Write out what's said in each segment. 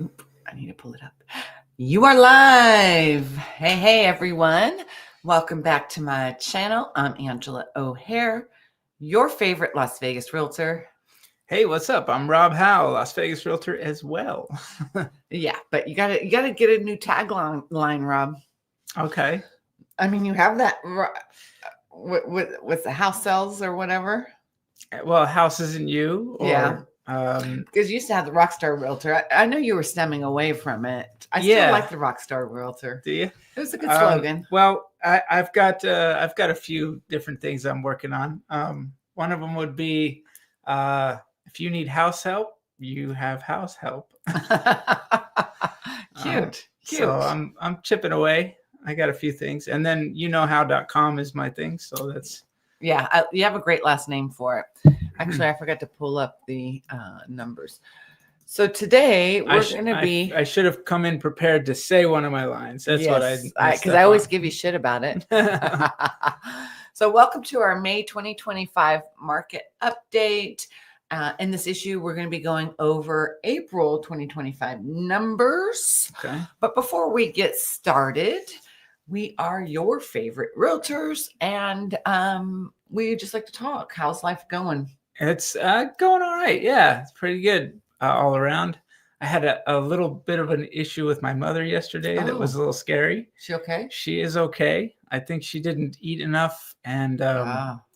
Oop, I need to pull it up. You are live. Hey, everyone. Welcome back to my channel. I'm Angela O'Hare, your favorite Las Vegas realtor. Hey, what's up? I'm Rob Howell, Las Vegas realtor as well. Yeah, but you gotta get a new tagline, Rob. Okay. I mean, you have that with the house sales or whatever. Well, house isn't you, or Yeah. Because you used to have the Rockstar Realtor. I know you were stemming away from it. I still like the Rockstar Realtor. Do you? It was a good slogan. Well, I've got a few different things I'm working on. One of them would be if you need house help, you have house help. Cute. So I'm chipping away. I got a few things, and then youknowhow.com is my thing. So that's you have a great last name for it. Actually, I forgot to pull up the numbers. So today we're going to be. I should have come in prepared to say one of my lines. That's what because I always give you shit about it. So welcome to our May 2025 market update. In this issue, we're going to be going over April 2025 numbers. Okay. But before we get started, we are your favorite realtors, and we just like to talk. How's life going? It's going all right. Yeah, it's pretty good all around. I had a little bit of an issue with my mother yesterday that was a little scary. She okay? She is okay. I think she didn't eat enough, and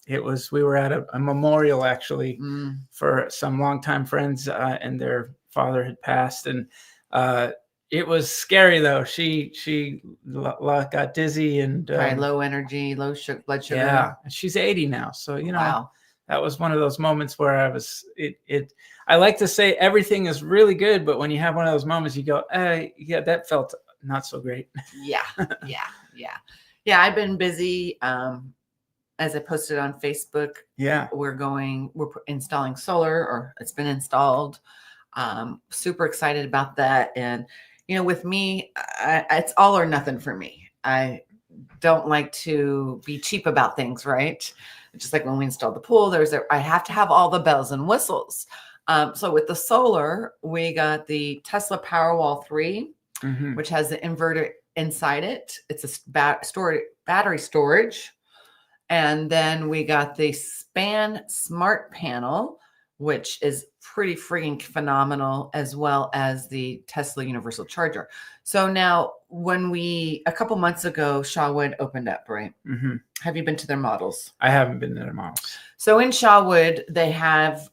we were at a memorial actually for some longtime friends, and their father had passed, and it was scary though. She got dizzy and low energy, low blood sugar. Yeah, and she's 80 now, so that was one of those moments where I was. I like to say everything is really good, but when you have one of those moments, you go, yeah, that felt not so great. Yeah. I've been busy. As I posted on Facebook, we're installing solar, or it's been installed. Super excited about that. And, with me, it's all or nothing for me. I don't like to be cheap about things, right? Just like when we installed the pool, I have to have all the bells and whistles. So with the solar, we got the Tesla Powerwall 3, which has the inverter inside it. It's a battery storage. And then we got the Span Smart Panel, which is pretty freaking phenomenal, as well as the Tesla Universal Charger. So now a couple months ago, Shawwood opened up, right? Mm-hmm. Have you been to their models? I haven't been to their models. So in Shawwood, they have,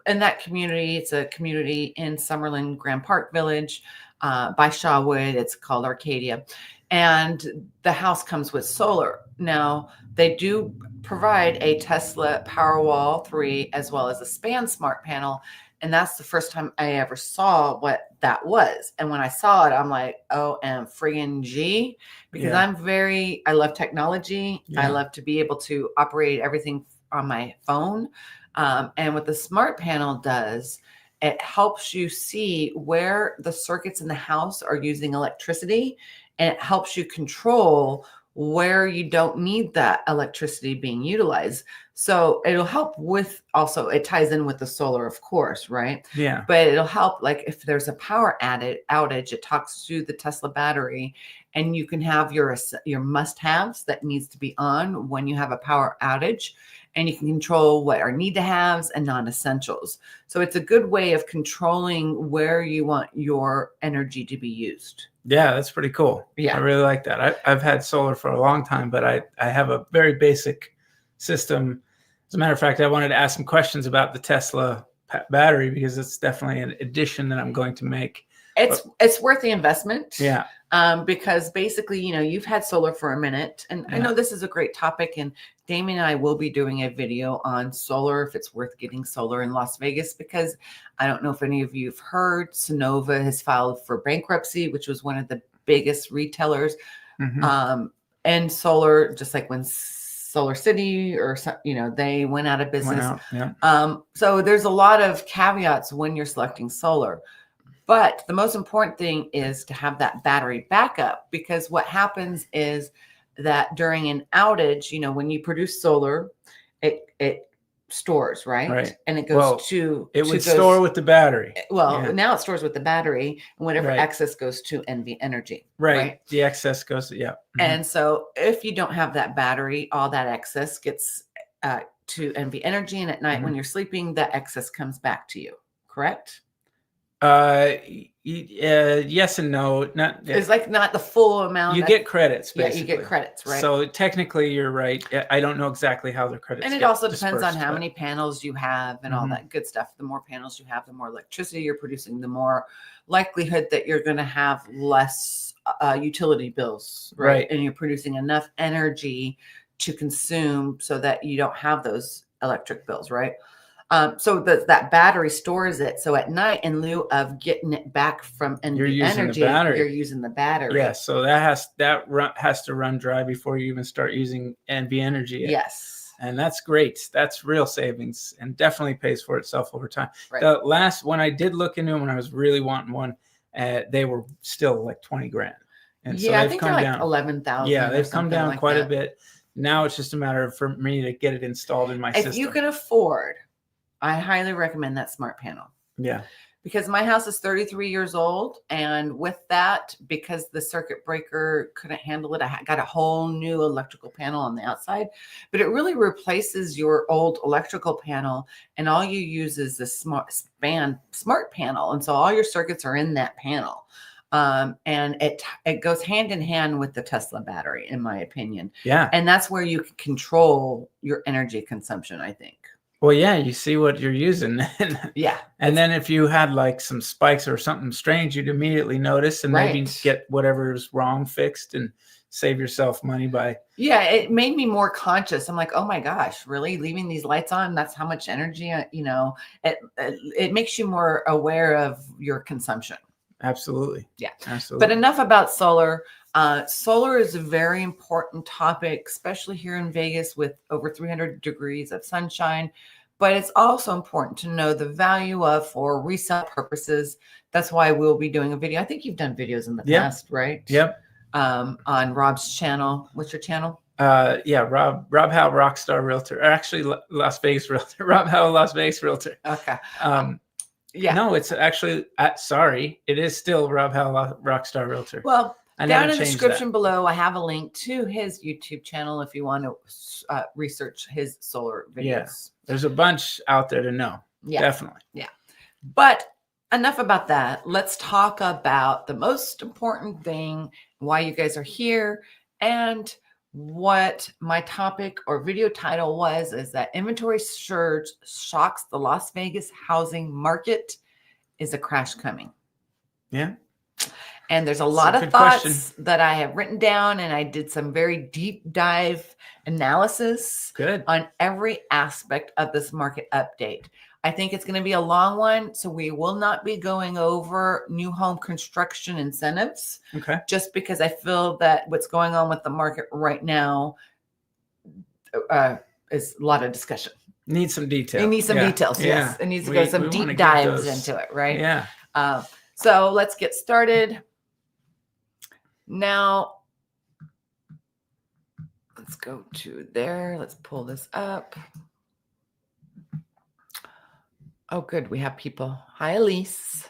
in that community, it's a community in Summerlin Grand Park Village by Shawwood. It's called Arcadia. And the house comes with solar. Now, they do provide a Tesla Powerwall 3 as well as a Span Smart Panel. And that's the first time I ever saw what that was. And when I saw it, I'm like, friggin' because I love technology. Yeah. I love to be able to operate everything on my phone. And what the Smart Panel does, it helps you see where the circuits in the house are using electricity, and it helps you control where you don't need that electricity being utilized. So it'll help with, also it ties in with the solar, of course, right? Yeah. But it'll help, like if there's a power outage, it talks to the Tesla battery, and you can have your must-haves that needs to be on when you have a power outage, and you can control what are need-to-haves and non-essentials. So it's a good way of controlling where you want your energy to be used. Yeah, that's pretty cool. Yeah, I really like that. I've had solar for a long time, but I have a very basic system. As a matter of fact, I wanted to ask some questions about the Tesla battery, because it's definitely an addition that I'm going to make. It's worth the investment. Yeah. Because basically, you've had solar for a minute, and I know this is a great topic, and Damien and I will be doing a video on solar, if it's worth getting solar in Las Vegas, because I don't know if any of you have heard, Sonova has filed for bankruptcy, which was one of the biggest retailers. And solar, just like when Solar City or, they went out of business. So there's a lot of caveats when you're selecting solar. But the most important thing is to have that battery backup, because what happens is that during an outage, when you produce solar, it stores, right? Right. And it goes it would store with the battery. Well, now it stores with the battery, and whatever Right. excess goes to NV Energy. Right. The excess goes, yeah. And so if you don't have that battery, all that excess gets to NV Energy, and at night when you're sleeping, that excess comes back to you, correct? Yes and no. It's like not the full amount. You get credits, basically. Yeah, you get credits, right? So technically, you're right. I don't know exactly how the credits. And it also depends on how many panels you have and all that good stuff. The more panels you have, the more electricity you're producing, the more likelihood that you're going to have less utility bills, right? And you're producing enough energy to consume so that you don't have those electric bills, right? So that battery stores it. So at night, in lieu of getting it back from NV Energy, you're using the battery. Yeah. So that has to run dry before you even start using NV Energy. Yes. And that's great. That's real savings, and definitely pays for itself over time. Right. The last one I did look into when I was really wanting one, they were still like 20 grand. And so I think they're like 11,000. Yeah, they've come down quite a bit. Now it's just a matter of for me to get it installed in my system. If you can afford, I highly recommend that smart panel. Yeah. Because my house is 33 years old. And with that, because the circuit breaker couldn't handle it, I got a whole new electrical panel on the outside. But it really replaces your old electrical panel. And all you use is the smart panel. And so all your circuits are in that panel. And it goes hand in hand with the Tesla battery, in my opinion. Yeah. And that's where you can control your energy consumption, I think. Well, yeah, you see what you're using. Yeah. And then if you had like some spikes or something strange, you'd immediately notice and maybe get whatever's wrong fixed and save yourself money by. Yeah, it made me more conscious. I'm like, oh my gosh, really? Leaving these lights on? That's how much energy, it makes you more aware of your consumption. Absolutely. Yeah. Absolutely. But enough about solar. Solar is a very important topic, especially here in Vegas with over 300 degrees of sunshine. But it's also important to know the value of for resale purposes. That's why we'll be doing a video. I think you've done videos in the past, right? Yep. On Rob's channel. What's your channel? Yeah, Rob Howe, Rockstar Realtor. Or actually, Las Vegas Realtor. Rob Howe, Las Vegas Realtor. Okay. Yeah. No, it's actually, it is still Rob Howe, Rockstar Realtor. Well, down in the description below, I have a link to his YouTube channel if you want to research his solar videos. Yeah. There's a bunch out there to know. Yeah. Definitely. Yeah. But enough about that. Let's talk about the most important thing, why you guys are here, and what my topic or video title was, is that inventory surge shocks the Las Vegas housing market. Is a crash coming? Yeah. And there's a lot of thoughts that I have written down, and I did some very deep dive analysis on every aspect of this market update. I think it's going to be a long one, so we will not be going over new home construction incentives. Okay. Just because I feel that what's going on with the market right now is a lot of discussion. Needs some detail. It needs some details. Yes. It needs to go some deep dives into it, right? Yeah. So let's get started. Now, let's go to there. Let's pull this up. Oh, good. We have people. Hi, Elise.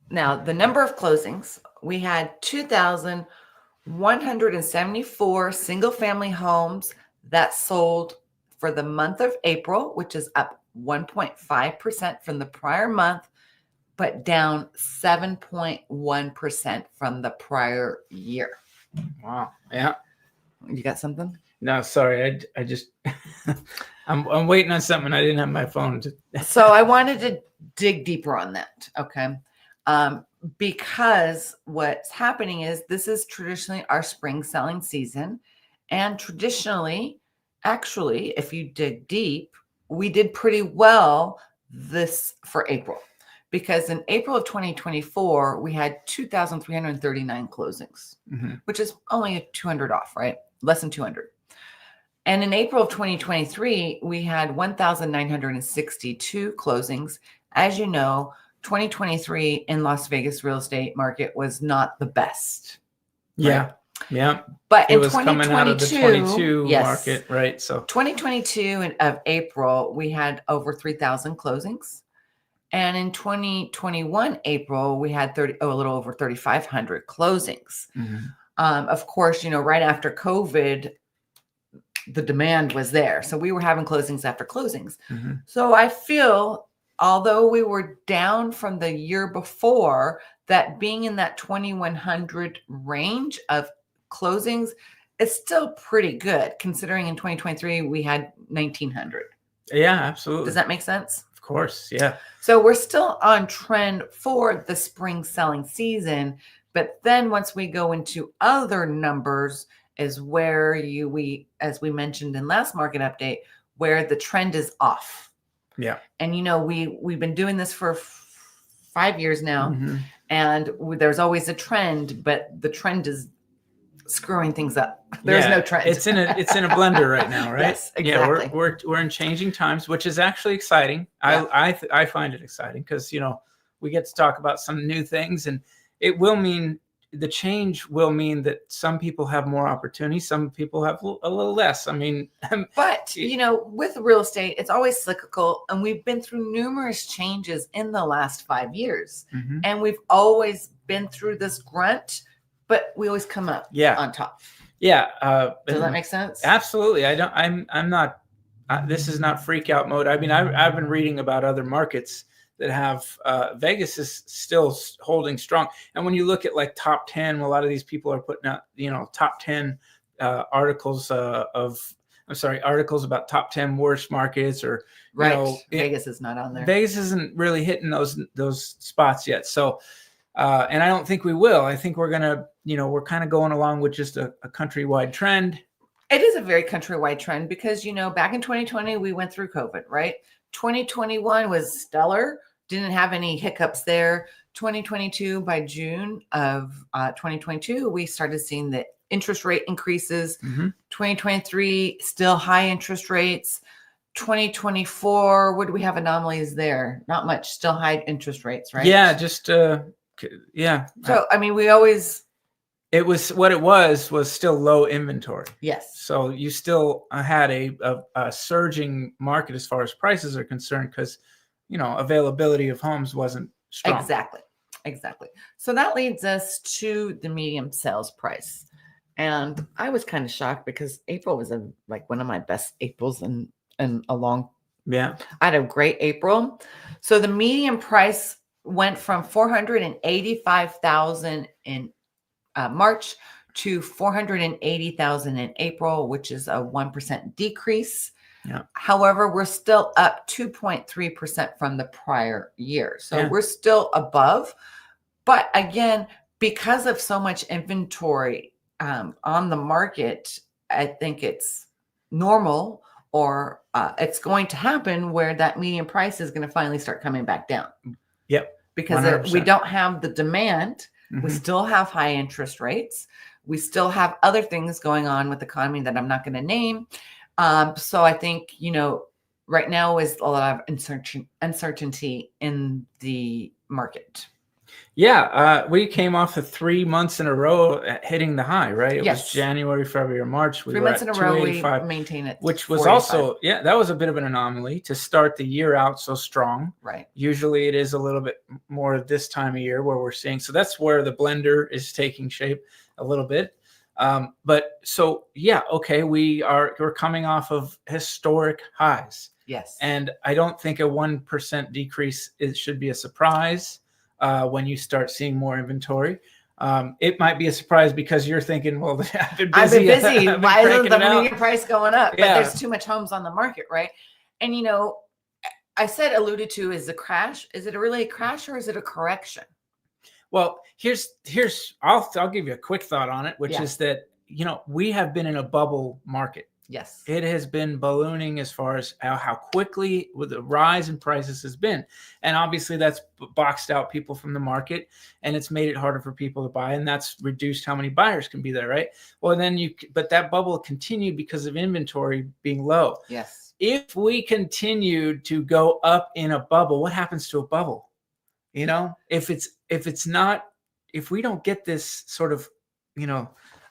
Now, the number of closings, we had 2,174 single-family homes that sold for the month of April, which is up 1.5% from the prior month, but down 7.1% from the prior year. Wow. Yeah. You got something? No, sorry. I just, I'm waiting on something. I didn't have my phone. So I wanted to dig deeper on that. Okay. Because what's happening is this is traditionally our spring selling season. And traditionally, actually, if you dig deep, we did pretty well this for April. Because in April of 2024, we had 2,339 closings, which is only 200 off, right? Less than 200. And in April of 2023, we had 1,962 closings. As you know, 2023 in Las Vegas real estate market was not the best. Yeah. Right? Yeah. But It in was coming out of the 22 yes, market, right? So 2022 of April, we had over 3,000 closings. And in 2021 April, we had a little over 3,500 closings. Of course, right after COVID, the demand was there. So we were having closings after closings. So I feel, although we were down from the year before, that being in that 2,100 range of closings is still pretty good, considering in 2023 we had 1,900. yeah, absolutely. Does that make sense? Of course, yeah. So we're still on trend for the spring selling season, but then once we go into other numbers is where as we mentioned in last market update, where the trend is off. Yeah. And we've been doing this for 5 years now, and there's always a trend, but the trend is screwing things up. There's no trend. It's in a blender right now, right? Yes, exactly. Yeah, we're in changing times, which is actually exciting. Yeah. I find it exciting because we get to talk about some new things, and it will mean the change will mean that some people have more opportunity, some people have a little less. I mean, but with real estate, it's always cyclical, and we've been through numerous changes in the last 5 years, and we've always been through this grunt, but we always come up on top. Yeah. Does that make sense? Absolutely. I'm not, this is not freak out mode. I mean, I've been reading about other markets that have, Vegas is still holding strong. And when you look at like top 10, a lot of these people are putting out, top 10 articles articles about top 10 worst markets or, Vegas is not on there. Vegas isn't really hitting those spots yet. So, and I don't think we will. I think we're going to, we're kind of going along with just a countrywide trend. It is a very countrywide trend because, back in 2020, we went through COVID, right? 2021 was stellar. Didn't have any hiccups there. 2022, by June of 2022, we started seeing the interest rate increases. 2023, still high interest rates. 2024, would we have anomalies there? Not much. Still high interest rates, right? Yeah, just yeah. So I mean, we always. It was what it was still low inventory. Yes. So you still had a surging market as far as prices are concerned because, availability of homes wasn't strong. Exactly. So that leads us to the medium sales price. And I was kind of shocked because April was one of my best Aprils in a long. Yeah. I had a great April. So the median price went from $485,000 in March to $480,000 in April, which is a 1% decrease. Yeah. However, we're still up 2.3% from the prior year. So we're still above. But again, because of so much inventory on the market, I think it's normal or it's going to happen where that median price is going to finally start coming back down. Yep. Because we don't have the demand. We still have high interest rates. We still have other things going on with the economy that I'm not going to name. So I think, right now is a lot of uncertainty in the market. Yeah. We came off of 3 months in a row hitting the high, right? It was January, February, or March. 3 months in a row, we maintain it. Which was also, that was a bit of an anomaly to start the year out so strong. Right. Usually it is a little bit more this time of year where we're seeing. So that's where the blender is taking shape a little bit. But so, okay, we're coming off of historic highs. Yes. And I don't think a 1% decrease should be a surprise. When you start seeing more inventory, it might be a surprise because you're thinking, well, I've been busy. Why isn't the median price going up? But there's too much homes on the market, right? And, I alluded to is the crash. Is it really a crash or is it a correction? Well, I'll give you a quick thought on it, which is that, we have been in a bubble market. Yes. It has been ballooning as far as how quickly with the rise in prices has been. And obviously that's boxed out people from the market and it's made it harder for people to buy. And that's reduced how many buyers can be there, right? Well, but that bubble continued because of inventory being low. Yes. If we continue to go up in a bubble, what happens to a bubble? If we don't get this sort of,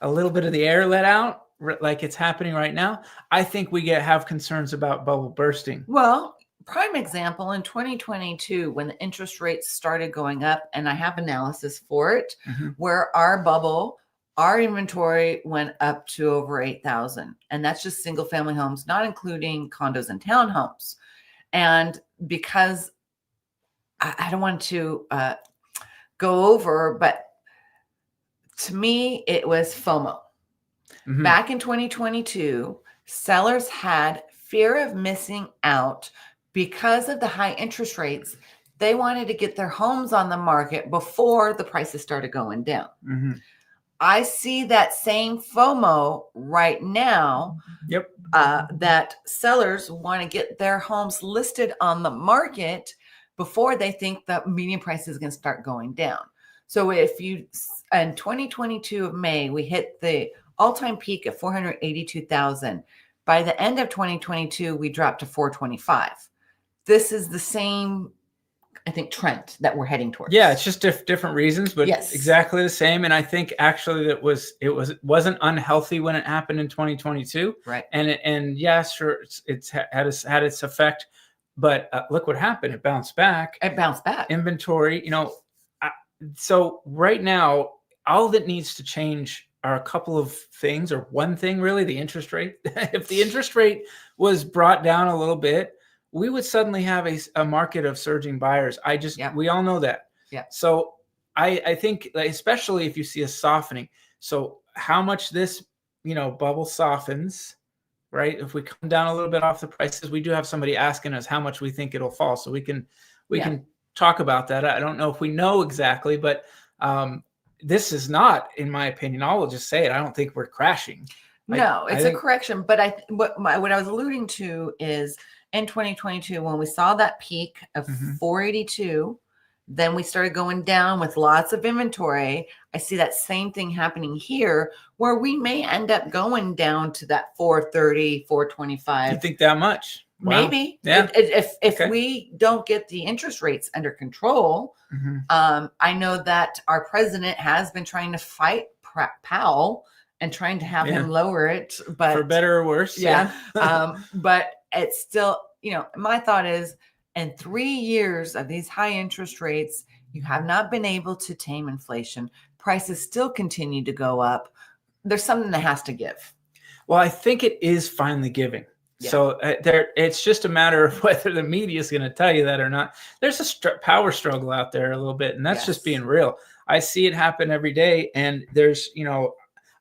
a little bit of the air let out, like it's happening right now, I think we have concerns about bubble bursting. Well, prime example in 2022, when the interest rates started going up, and I have analysis for it, where our inventory went up to over 8,000. And that's just single family homes, not including condos and townhomes. And because I don't want to go over, but to me, it was FOMO. Back in 2022, sellers had fear of missing out because of the high interest rates. They wanted to get their homes on the market before the prices started going down. I see that same FOMO right now. Yep. That sellers want to get their homes listed on the market before they think the median price is going to start going down. So if you, in 2022 of May, we hit the all-time peak at 482,000. By the end of 2022, we dropped to 425. This is the same, I think, trend that we're heading towards. Yeah, it's just different reasons, but yes, exactly the same. And I think actually it wasn't unhealthy when it happened in 2022. Right. And yeah, sure, it's had its effect, but look what happened. It bounced back. Inventory, so right now, all that needs to change are a couple of things, or one thing really, the interest rate. If the interest rate was brought down a little bit, we would suddenly have a market of surging buyers. We all know that. Yeah. So I think, especially if you see a softening, so how much this, bubble softens, right? If we come down a little bit off the prices, we do have somebody asking us how much we think it'll fall. So we can talk about that. I don't know if we know exactly, but this is not, in my opinion, I'll just say it, I don't think we're crashing. No, it's a correction. But what I was alluding to is in 2022, when we saw that peak of 482, then we started going down with lots of inventory. I see that same thing happening here, where we may end up going down to that 430, 425. You think that much? Wow. Maybe. Yeah. If we don't get the interest rates under control, I know that our president has been trying to fight Powell and trying to have him lower it, but for better or worse. Yeah. But it's still, my thought is, in 3 years of these high interest rates, you have not been able to tame inflation. Prices still continue to go up. There's something that has to give. Well, I think it is finally giving. Yeah. So it's just a matter of whether the media is going to tell you that or not. There's a power struggle out there a little bit, and that's just being real. I see it happen every day, and there's,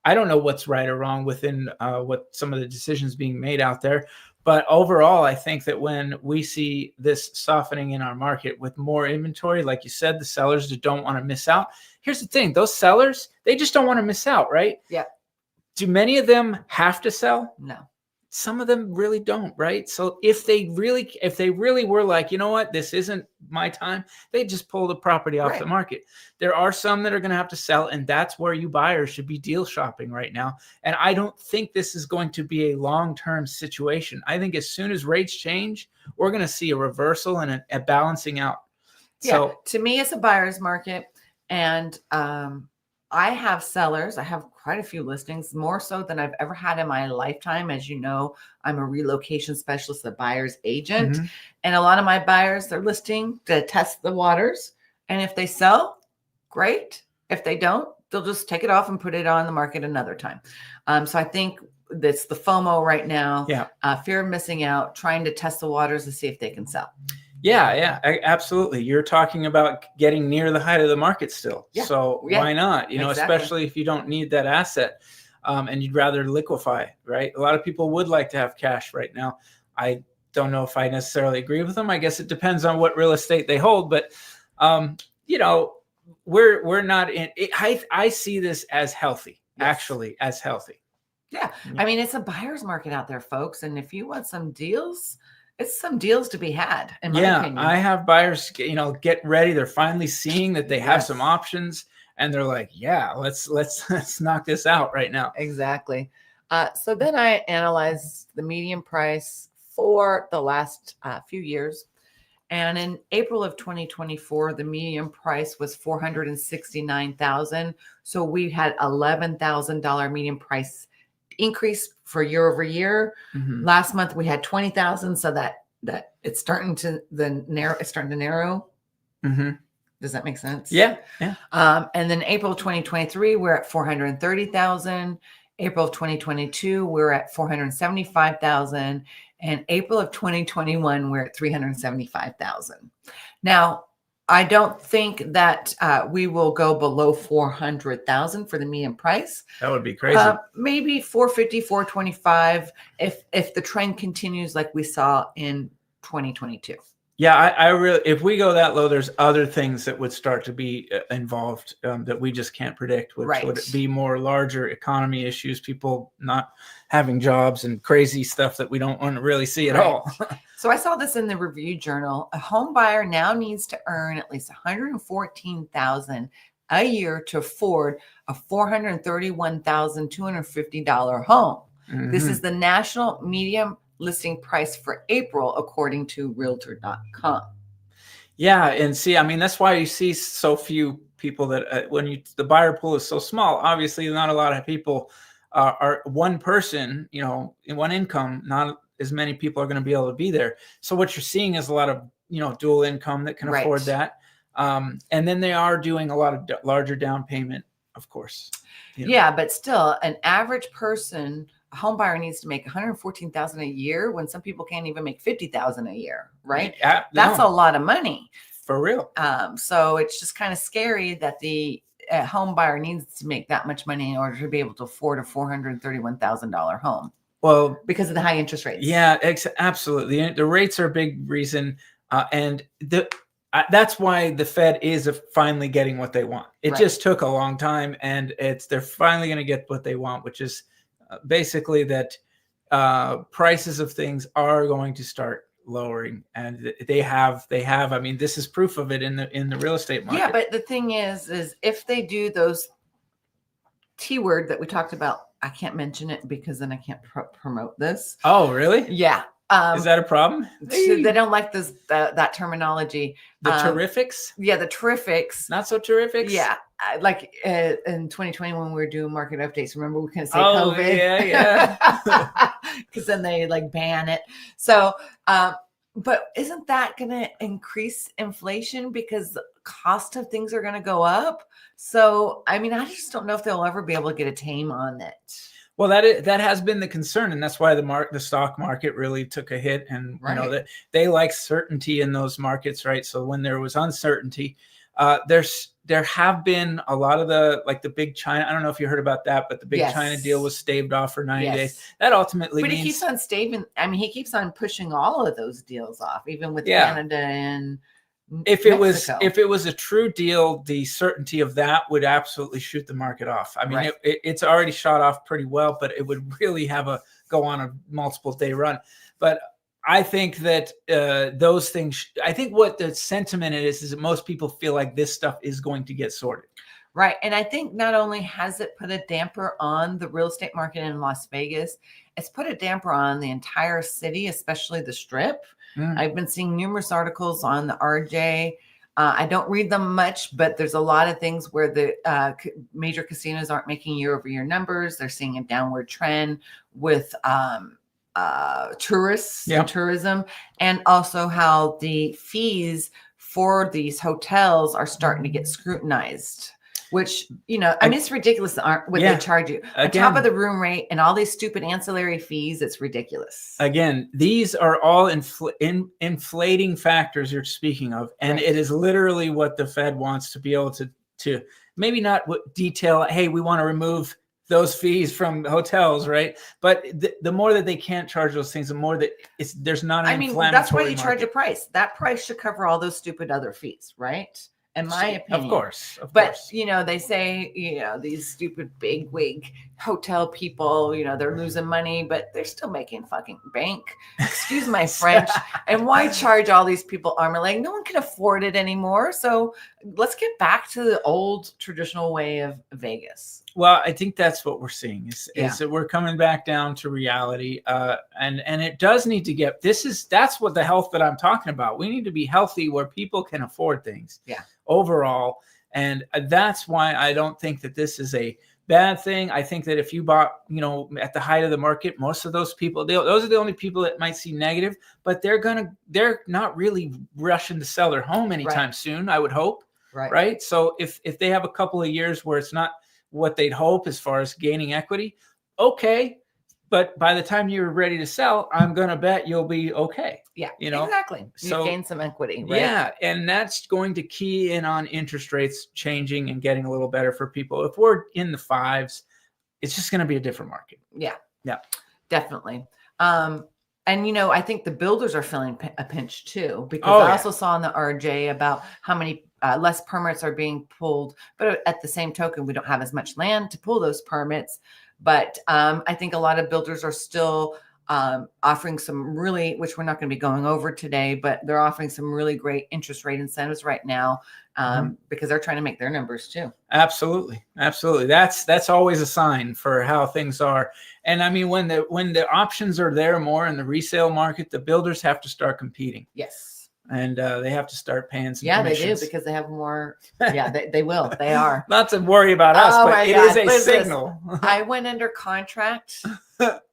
I don't know what's right or wrong within what some of the decisions being made out there. But overall, I think that when we see this softening in our market with more inventory, like you said, the sellers that don't want to miss out. Here's the thing. Those sellers, they just don't want to miss out, right? Yeah. Do many of them have to sell? No. Some of them really don't, right? So if they really were like, you know what, this isn't my time, they just pull the property off the market. There are some that are going to have to sell, and that's where you buyers should be deal shopping right now. And I don't think this is going to be a long-term situation. I think as soon as rates change, we're going to see a reversal and a balancing out. Yeah, so to me, it's a buyer's market, and I have sellers. I have quite a few listings, more so than I've ever had in my lifetime. As you know, I'm a relocation specialist, a buyer's agent. And a lot of my buyers, they're listing to test the waters. And if they sell, great. If they don't, they'll just take it off and put it on the market another time. So I think that's the FOMO right now. Yeah. Fear of missing out, trying to test the waters to see if they can sell. Yeah, absolutely. You're talking about getting near the height of the market still. Yeah. So why not? Especially if you don't need that asset and you'd rather liquefy, right? A lot of people would like to have cash right now. I don't know if I necessarily agree with them. I guess it depends on what real estate they hold. But, we're not in it. I see this as healthy, actually, as healthy. Yeah. I mean, it's a buyer's market out there, folks. And if you want some deals, it's some deals to be had, in my opinion. I have buyers, get ready. They're finally seeing that they have some options, and they're like, yeah, let's knock this out right now. Exactly. So then I analyzed the median price for the last few years. And in April of 2024, the median price was $469,000. So we had $11,000 median price increase for year over year. Last month we had 20,000, so that it's starting to narrow. It's starting to narrow. Does that make sense? Yeah. And then April 2023, we're at 430,000. April of 2022, we're at 475,000. And April of 2021, we're at 375,000. Now, I don't think that we will go below 400,000 for the median price. That would be crazy. Maybe 450, 425 if the trend continues like we saw in 2022. Yeah, I really, if we go that low, there's other things that would start to be involved that we just can't predict, which would be more larger economy issues, people not having jobs and crazy stuff that we don't want to really see at all. So I saw this in the Review Journal. A home buyer now needs to earn at least $114,000 a year to afford a $431,250 home. This is the national median listing price for April, according to Realtor.com. Yeah, and see, I mean, that's why you see so few people that the buyer pool is so small. Obviously, not a lot of people are one person, in one income. Not as many people are going to be able to be there. So what you're seeing is a lot of dual income that can afford that, and then they are doing a lot of larger down payment, of course. Yeah, but still, an average person. A home buyer needs to make $114,000 a year when some people can't even make $50,000 a year, right? That's a lot of money. For real. So it's just kind of scary that the home buyer needs to make that much money in order to be able to afford a $431,000 home. Well, because of the high interest rates. Yeah, absolutely. The rates are a big reason. And that's why the Fed is finally getting what they want. It just took a long time, and they're finally going to get what they want, which is basically that prices of things are going to start lowering, and they have. I mean, this is proof of it in the real estate market. Yeah, but the thing is if they do those T word that we talked about, I can't mention it because then I can't promote this. Oh, really? Yeah. Is that a problem? They don't like that terminology. The terrifics? Yeah, the terrifics. Not so terrifics? Yeah. Like in 2020 when we were doing market updates, remember we couldn't say COVID? Yeah. Because then they ban it. So, but isn't that going to increase inflation because the cost of things are going to go up? So, I mean, I just don't know if they'll ever be able to get a tame on it. Well, that has been the concern, and that's why the stock market really took a hit. And that they like certainty in those markets, right? So when there was uncertainty, there have been a lot of the big China. I don't know if you heard about that, but the big China deal was staved off for 90 days. That ultimately, but he keeps on staving. I mean, he keeps on pushing all of those deals off, even with Canada and. If it was a true deal, the certainty of that would absolutely shoot the market off. I mean, it's already shot off pretty well, but it would really go on a multiple day run. But I think that those things. I think what the sentiment is that most people feel like this stuff is going to get sorted. Right, and I think not only has it put a damper on the real estate market in Las Vegas, it's put a damper on the entire city, especially the Strip. I've been seeing numerous articles on the RJ. I don't read them much, but there's a lot of things where the major casinos aren't making year-over-year numbers. They're seeing a downward trend with tourists and tourism, and also how the fees for these hotels are starting to get scrutinized. Which, I mean, it's ridiculous what they charge you. On top of the room rate and all these stupid ancillary fees, it's ridiculous. Again, these are all inflating factors you're speaking of. And it is literally what the Fed wants to be able to maybe not detail, hey, we want to remove those fees from hotels, right? But the more that they can't charge those things, the more that there's not an inflammatory that's why you market. charge a price. That price should cover all those stupid other fees, right? in my opinion. Of course. But, they say, these stupid big wig hotel people, they're losing money, but they're still making fucking bank. Excuse my French. And why charge all these people arm and leg? No one can afford it anymore. So let's get back to the old traditional way of Vegas. Well, I think that's what we're seeing is that we're coming back down to reality. And it does need to get, that's what the health that I'm talking about. We need to be healthy where people can afford things overall. And that's why I don't think that this is a bad thing. I think that if you bought, at the height of the market, most of those people, those are the only people that might see negative, but they're not really rushing to sell their home anytime soon, I would hope. Right. So if they have a couple of years where it's not what they'd hope as far as gaining equity, okay. But by the time you're ready to sell, I'm going to bet you'll be okay. Yeah, exactly. You gain some equity, right? Yeah, and that's going to key in on interest rates changing and getting a little better for people. If we're in the 5s, it's just going to be a different market. Yeah, definitely. And, I think the builders are feeling a pinch too, because I also saw in the RJ about how many less permits are being pulled. But at the same token, we don't have as much land to pull those permits. But I think a lot of builders are still offering some really, which we're not going to be going over today, but they're offering some really great interest rate incentives right now because they're trying to make their numbers too. Absolutely. That's always a sign for how things are. And I mean, when the options are there more in the resale market, the builders have to start competing. Yes. And they have to start paying some commissions. They do, because they have more. Yeah, they will. They are. Not to worry about us, but it is a signal. I went under contract.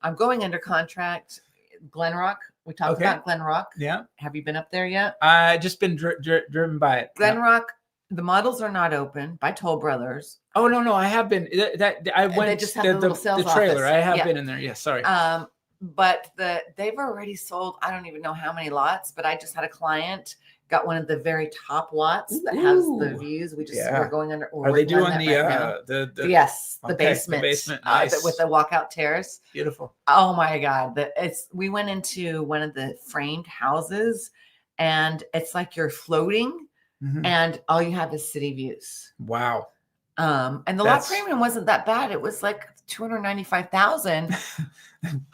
I'm going under contract. Glenrock. We talked about Glenrock. Yeah. Have you been up there yet? I just been driven by it. Glenrock. The models are not open by Toll Brothers. Oh no, I have been. I went. They just have the little sales trailer. Office. I have been in there. Yeah, sorry. But they've already sold, I don't even know how many lots, but I just had a client got one of the very top lots that has the views. We're going under. Are they doing the yes, the basement, nice. With the walkout terrace? Beautiful. Oh my God. We went into one of the framed houses and it's like you're floating and all you have is city views. Wow. And the lot premium wasn't that bad. It was like $295,000.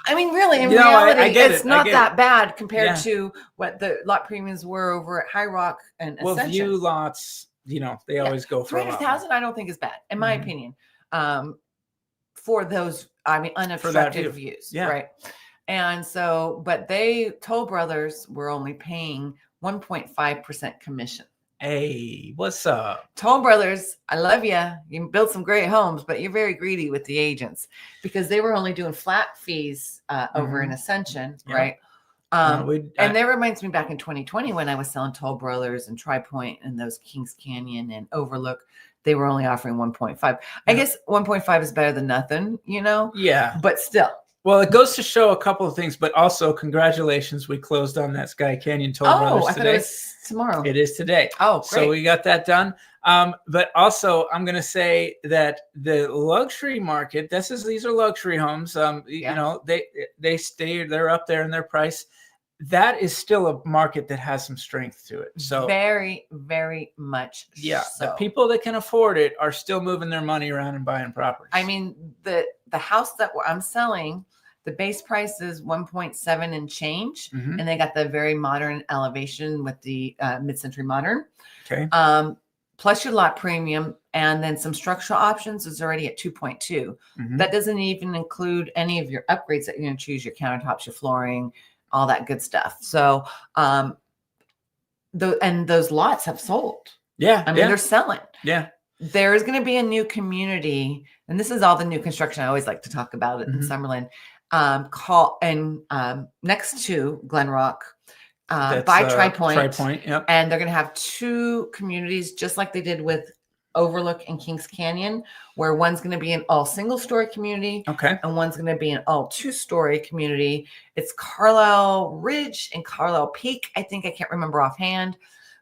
I mean, really, in reality, it's not that bad compared to what the lot premiums were over at High Rock and Ascension. View lots, they always go for $300,000. I don't think is bad, in my opinion, for those, unobstructed views, right? And so, but Toll Brothers were only paying 1.5% commission. Hey, what's up? Toll Brothers, I love you. You can build some great homes, but you're very greedy with the agents because they were only doing flat fees over in Ascension, right? And that reminds me back in 2020 when I was selling Toll Brothers and Tri-Point and those Kings Canyon and Overlook, they were only offering 1.5. I guess 1.5 is better than nothing, Yeah. But still. Well, it goes to show a couple of things, but also congratulations. We closed on that Sky Canyon Toll Brothers today. I thought it was tomorrow. It is today. Oh, great. So we got that done. But also I'm going to say that the luxury market, these are luxury homes. They're up there in their price. That is still a market that has some strength to it. So very, very much. Yeah. So. The people that can afford it are still moving their money around and buying properties. I mean, the house that I'm selling, the base price is 1.7 and change. And they got the very modern elevation with the mid-century modern. Okay. Plus your lot premium and then some structural options is already at 2.2. That doesn't even include any of your upgrades that you're going to choose, your countertops, your flooring, all that good stuff. So, and those lots have sold. Yeah. I mean, they're selling. Yeah. There is going to be a new community, and this is all the new construction. I always like to talk about it in Summerlin. Next to Glenrock, by Tri-Point. Yep. And they're going to have 2 communities, just like they did with Overlook and Kings Canyon, where one's going to be an all single-story community, and one's going to be an all 2-story community. It's Carlisle Ridge and Carlisle Peak. I can't remember offhand,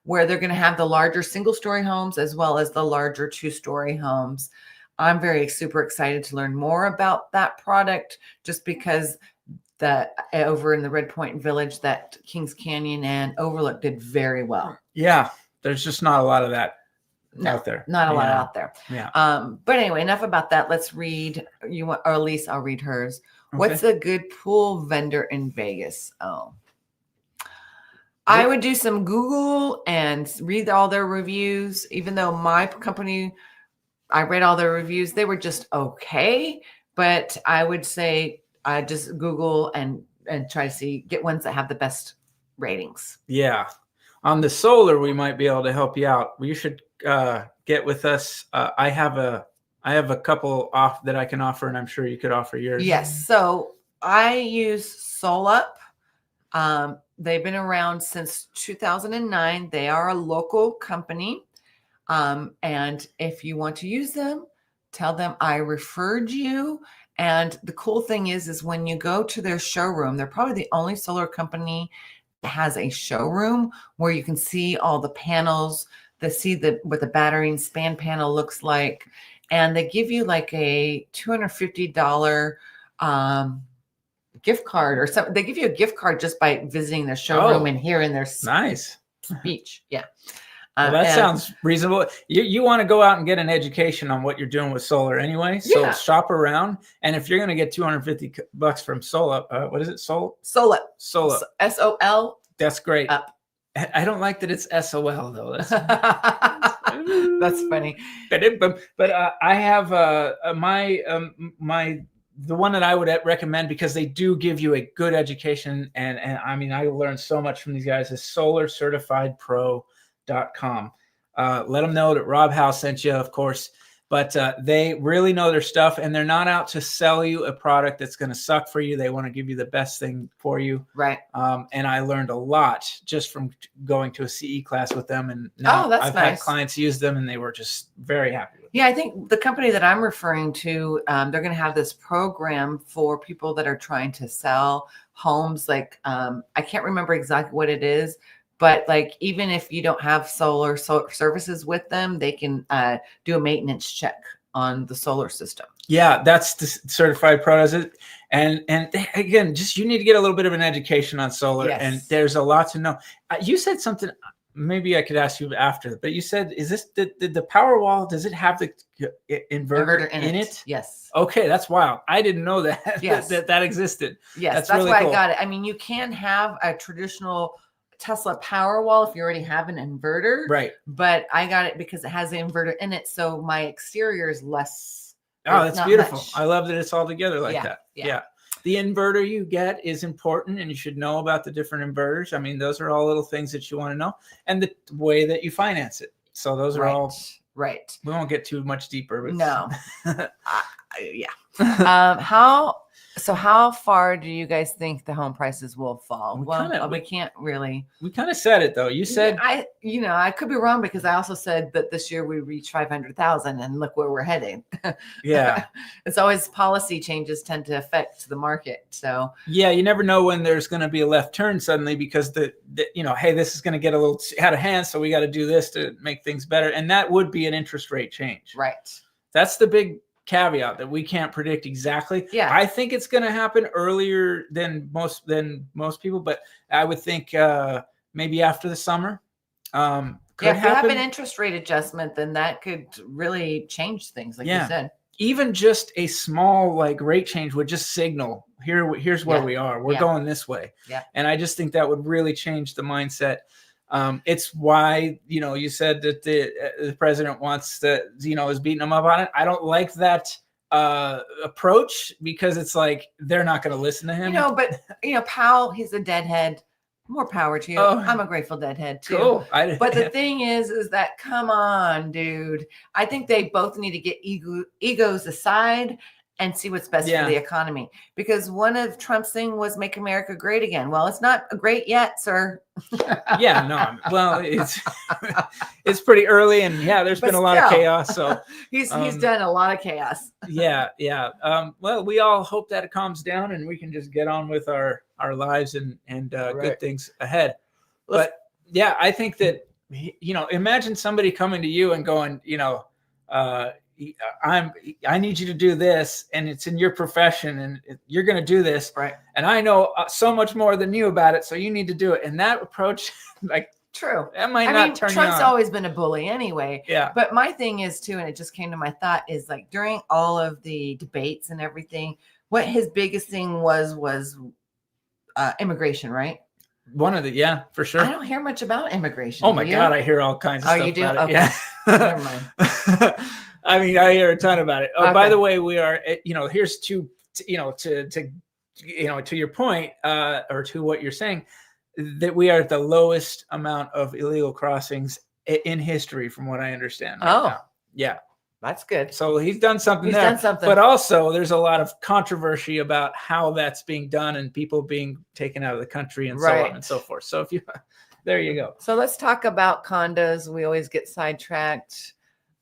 where they're going to have the larger single-story homes as well as the larger 2-story homes. I'm super excited to learn more about that product, just because over in the Red Point Village, that Kings Canyon and Overlook did very well. Yeah, there's just not a lot of that out there. Not a lot out there. Yeah. But anyway, enough about that. Let's read or at least I'll read hers. Okay. What's a good pool vendor in Vegas? Oh, I would do some Google and read all their reviews. Even though my company, I read all their reviews, they were just okay. But I would say I just Google and try to get ones that have the best ratings. Yeah. On the solar, we might be able to help you out. You should get with us. I have a couple off that I can offer, and I'm sure you could offer yours. Yes. So I use SolUp. They've been around since 2009. They are a local company. And if you want to use them, tell them I referred you. And the cool thing is when you go to their showroom, they're probably the only solar company that has a showroom where you can see all the panels, what the battery and span panel looks like. And they give you like a $250 gift card or something. They give you a gift card just by visiting their showroom and hearing their nice speech. Yeah. Well, that sounds reasonable. You want to go out and get an education on what you're doing with solar anyway. So shop around. And if you're going to get $250 from SolUp, what is it? SolUp. SOL. That's great. Up. I don't like that it's SOL though. That's funny. But I have the one that I would recommend because they do give you a good education. And I mean, I learned so much from these guys is solarcertifiedpro.com. Let them know that Rob Howe sent you, of course, but they really know their stuff and they're not out to sell you a product that's going to suck for you. They want to give you the best thing for you. Right. And I learned a lot just from going to a CE class with them. And now I've had clients use them and they were just very happy with them. Yeah, I think the company that I'm referring to, they're going to have this program for people that are trying to sell homes. Like, I can't remember exactly what it is, but like, even if you don't have solar services with them, they can do a maintenance check on the solar system. Yeah, that's the certified pro does it. And again, just you need to get a little bit of an education on solar. Yes. And there's a lot to know. You said something, maybe I could ask you after, but you said, is this the power wall? Does it have the inverter in it? Yes. Okay, that's wild. I didn't know that. Yes. that existed. Yes, that's really why cool. I got it. I mean, you can have a traditional Tesla Powerwall if you already have an inverter, right? But I got it because it has the inverter in it, so my exterior is less. Oh, that's beautiful. Much. I love that it's all together like that. Yeah. The inverter you get is important, and you should know about the different inverters. I mean, those are all little things that you want to know, and the way that you finance it. So those are all right. We won't get too much deeper. But no. Yeah. How far do you guys think the home prices will fall? We can't really. We kind of said it though. You said I could be wrong because I also said that this year we reached 500,000 and look where we're heading. Yeah. It's always policy changes tend to affect the market. So yeah, you never know when there's going to be a left turn suddenly because hey, this is going to get a little out of hand. So we got to do this to make things better. And that would be an interest rate change. Right. That's the big caveat that we can't predict exactly. Yeah, I think it's going to happen earlier than most people, but I would think maybe after the summer. If you have an interest rate adjustment, then that could really change things, like you said. Even just a small rate change would just signal here's where we are. We're going this way. Yeah, and I just think that would really change the mindset. It's why, you said that the president wants is beating them up on it. I don't like that approach because it's like, they're not going to listen to him. But Powell, he's a deadhead. More power to you. Oh, I'm a Grateful Deadhead too. Cool. But the thing is that, come on, dude. I think they both need to get egos aside and see what's best for the economy. Because one of Trump's thing was make America great again. Well, it's not great yet, sir. Yeah, no. Well, it's pretty early, and there's been a lot of chaos. So he's done a lot of chaos. Yeah. Well, we all hope that it calms down and we can just get on with our lives and good things ahead. But I think that imagine somebody coming to you and going, I need you to do this, and it's in your profession, and you're going to do this. Right. And I know so much more than you about it, so you need to do it. And that approach, True. That might I not mean, turn Trump's you on. always been a bully anyway. Yeah. But my thing is too, and it just came to my thought, is like during all of the debates and everything, what his biggest thing was immigration, right? One of the, yeah, for sure. I don't hear much about immigration. Oh my God, I hear all kinds of stuff you do? about it. Okay. Yeah. Never mind. I mean, I hear a ton about it. Oh, Okay. by the way, we are, here's to your point, or to what you're saying, that we are at the lowest amount of illegal crossings in history, from what I understand. Right now. Yeah. That's good. So he's done something there. Done something. But also there's a lot of controversy about how that's being done and people being taken out of the country and so on and so forth. So there you go. So let's talk about condos. We always get sidetracked.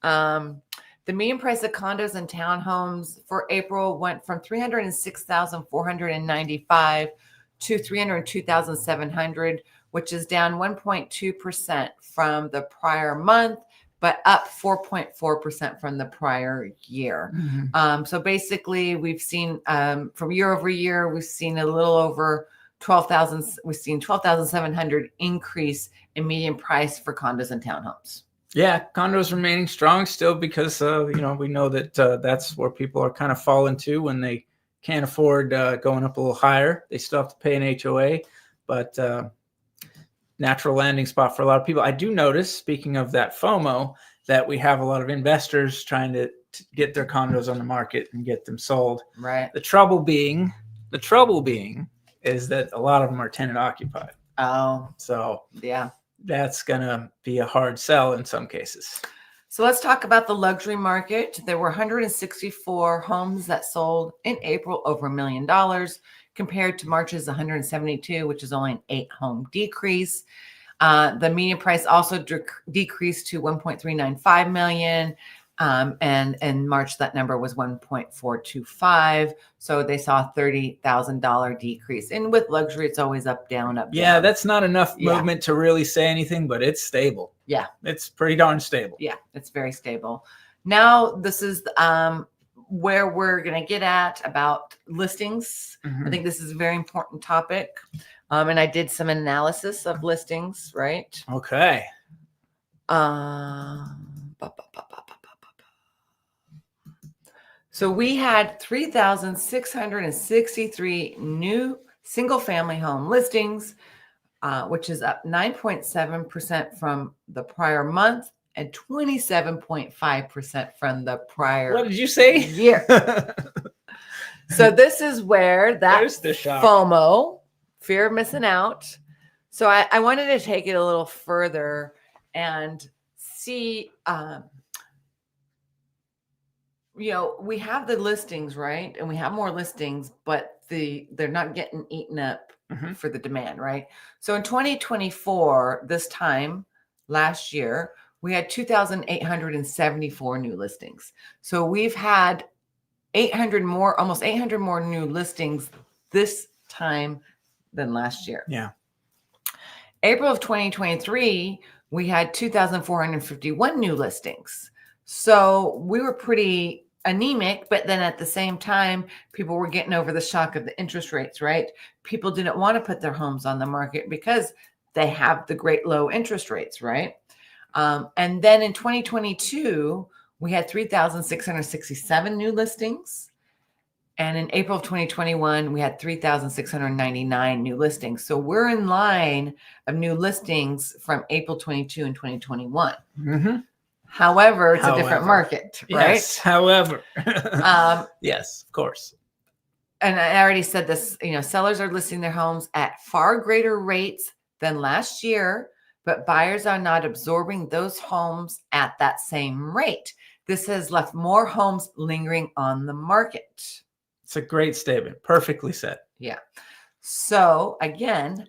The median price of condos and townhomes for April went from $306,495 to $302,700, which is down 1.2% from the prior month, but up 4.4% from the prior year. Mm-hmm. So basically, we've seen from year over year, we've seen a little over 12,000. We've seen 12,700 increase in median price for condos and townhomes. Yeah, condos remaining strong still because we know that that's where people are kind of falling to when they can't afford going up a little higher. They still have to pay an HOA, but natural landing spot for a lot of people. I do notice, speaking of that FOMO, that we have a lot of investors trying to get their condos on the market and get them sold. Right. The trouble being is that a lot of them are tenant occupied. Oh, so yeah, that's gonna be a hard sell in some cases. So let's talk about the luxury market. There were 164 homes that sold in April over $1 million, compared to March's 172, which is only an 8-home decrease. The median price also decreased to $1.395 million. And in March, that number was $1.425. So they saw a $30,000 decrease. And with luxury, it's always up, down, up, Yeah, down. that's not enough movement to really say anything, but it's stable. Yeah. It's pretty darn stable. Yeah, it's very stable. Now, this is where we're going to get at about listings. Mm-hmm. I think this is a very important topic. And I did some analysis of listings, right? Okay. So we had 3,663 new single-family home listings, which is up 9.7% from the prior month and 27.5% from the prior What did you say? year. So this is where that's the FOMO, fear of missing out. So I wanted to take it a little further and see, we have the listings, right? And we have more listings, but they're not getting eaten up for the demand, right? So in 2024, this time last year, we had 2,874 new listings. So we've had almost 800 more new listings this time than last year. Yeah. April of 2023, we had 2,451 new listings. So we were pretty anemic, but then at the same time, people were getting over the shock of the interest rates, right? People didn't want to put their homes on the market because they have the great low interest rates, right? And then in 2022, we had 3,667 new listings. And in April of 2021, we had 3,699 new listings. So we're in line of new listings from April 22 and 2021. Mm-hmm. However, it's a different market, right? Yes, however. Yes, of course. And I already said this, sellers are listing their homes at far greater rates than last year, but buyers are not absorbing those homes at that same rate. This has left more homes lingering on the market. It's a great statement. Perfectly said. Yeah. So again,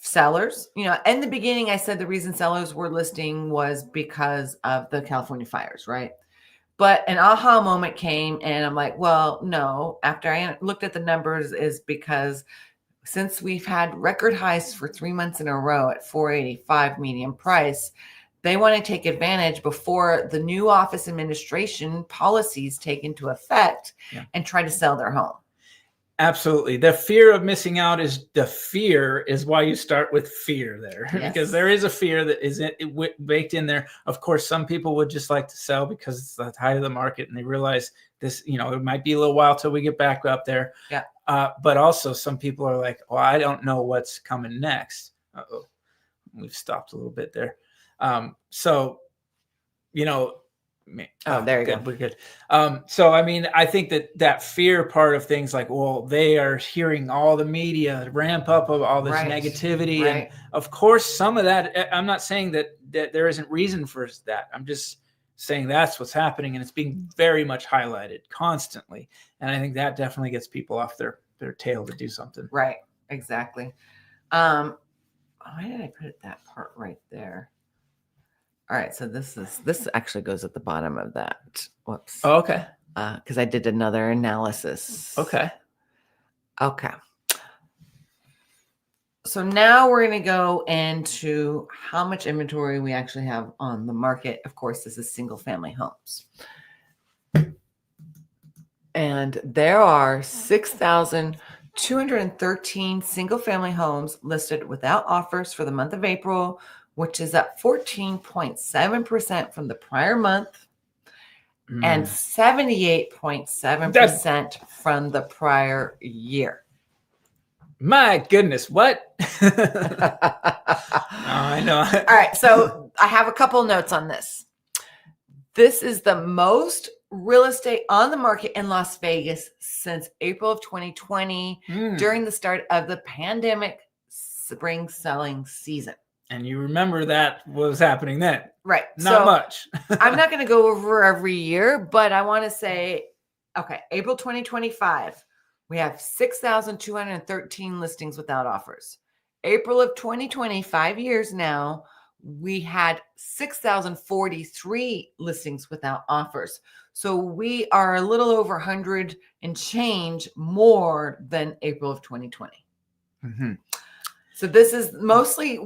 sellers, in the beginning, I said the reason sellers were listing was because of the California fires, right? But an aha moment came and I'm like, well, no, after I looked at the numbers, is because since we've had record highs for 3 months in a row at $485 median price, they want to take advantage before the new office administration policies take into effect and try to sell their home. Absolutely. The fear of missing out is why you start with fear there, Yes. because there is a fear that is baked in there. Of course, some people would just like to sell because it's the height of the market and they realize this, it might be a little while till we get back up there. Yeah. But also some people are like, well, I don't know what's coming next. Uh-oh. We've stopped a little bit there. So, there you go. We're good. So, I mean, I think that fear part of things like, well, they are hearing all the media ramp up of all this negativity. Right. And of course, some of that, I'm not saying that there isn't reason for that. I'm just saying that's what's happening. And it's being very much highlighted constantly. And I think that definitely gets people off their tail to do something. Right. Exactly. Why did I put that part right there? All right, so this actually goes at the bottom of that. Whoops. Oh, okay. Because I did another analysis. Okay. So now we're going to go into how much inventory we actually have on the market. Of course, this is single family homes. And there are 6,213 single family homes listed without offers for the month of April, which is up 14.7% from the prior month and 78.7% from the prior year. My goodness, what? I know. All right, so I have a couple notes on this. This is the most real estate on the market in Las Vegas since April of 2020 during the start of the pandemic spring selling season. And you remember that was happening then. Right. Not much. I'm not going to go over every year, but I want to say, okay, April 2025, we have 6,213 listings without offers. April of 2020, 5 years now, we had 6,043 listings without offers. So we are a little over 100 and change more than April of 2020. Mm-hmm. So this is mostly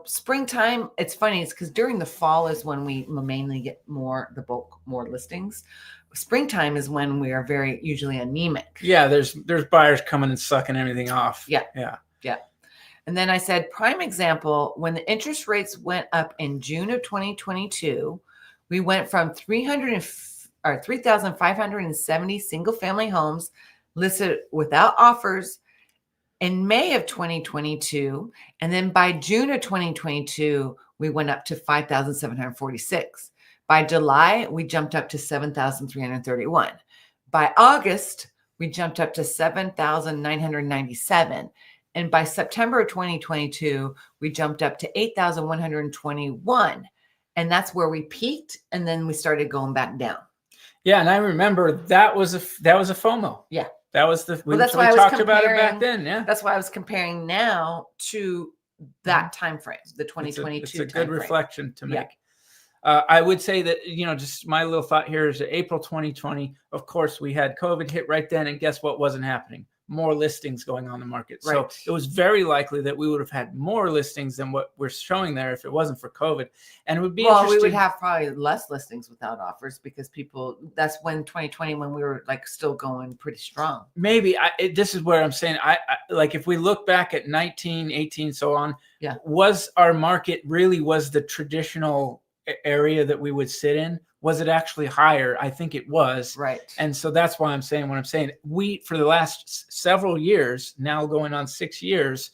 springtime. It's funny. It's because during the fall is when we mainly get more listings. Springtime is when we are very usually anemic. Yeah. There's buyers coming and sucking everything off. Yeah. Yeah. Yeah. And then I said, prime example, when the interest rates went up in June of 2022, we went from 3,570 single family homes listed without offers in May of 2022. And then by June of 2022, we went up to 5,746. By July, we jumped up to 7,331. By August, we jumped up to 7,997. And by September of 2022, we jumped up to 8,121. And that's where we peaked. And then we started going back down. Yeah. And I remember that was a FOMO. Yeah. That was we talked about it back then. Yeah. That's why I was comparing now to that time frame, the 2022. It's a good reflection to make. I would say that, just my little thought here is that April 2020, of course, we had COVID hit right then. And guess what wasn't happening? More listings going on the market. Right. So it was very likely that we would have had more listings than what we're showing there if it wasn't for COVID. And it would be interesting. We would have probably less listings without offers because that's when 2020, when we were like still going pretty strong. Maybe this is where I'm saying, I like if we look back at 19, 18, so on, was our market really was the traditional area that we would sit in? Was it actually higher? I think it was. Right. And so that's why I'm saying what I'm saying. We, for the last several years, now going on 6 years,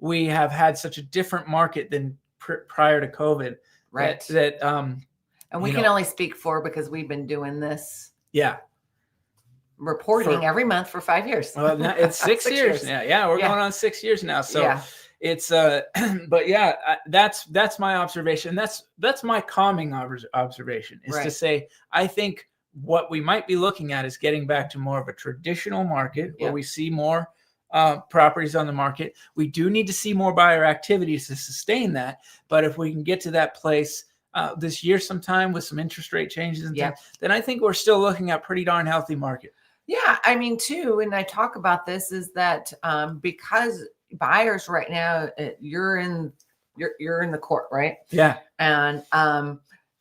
we have had such a different market than prior to COVID. Right. And we can only speak for because we've been doing this. Yeah. Reporting every month for 5 years. Well, it's 6 years now. Yeah. We're going on 6 years now. So it's but yeah, that's my observation. That's my calming observation is to say, I think what we might be looking at is getting back to more of a traditional market where we see more properties on the market. We do need to see more buyer activities to sustain that. But if we can get to that place this year sometime with some interest rate changes and things, then I think we're still looking at pretty darn healthy market. Yeah. I mean, too, and I talk about this is that because buyers right now, you're in the court, right? Yeah. And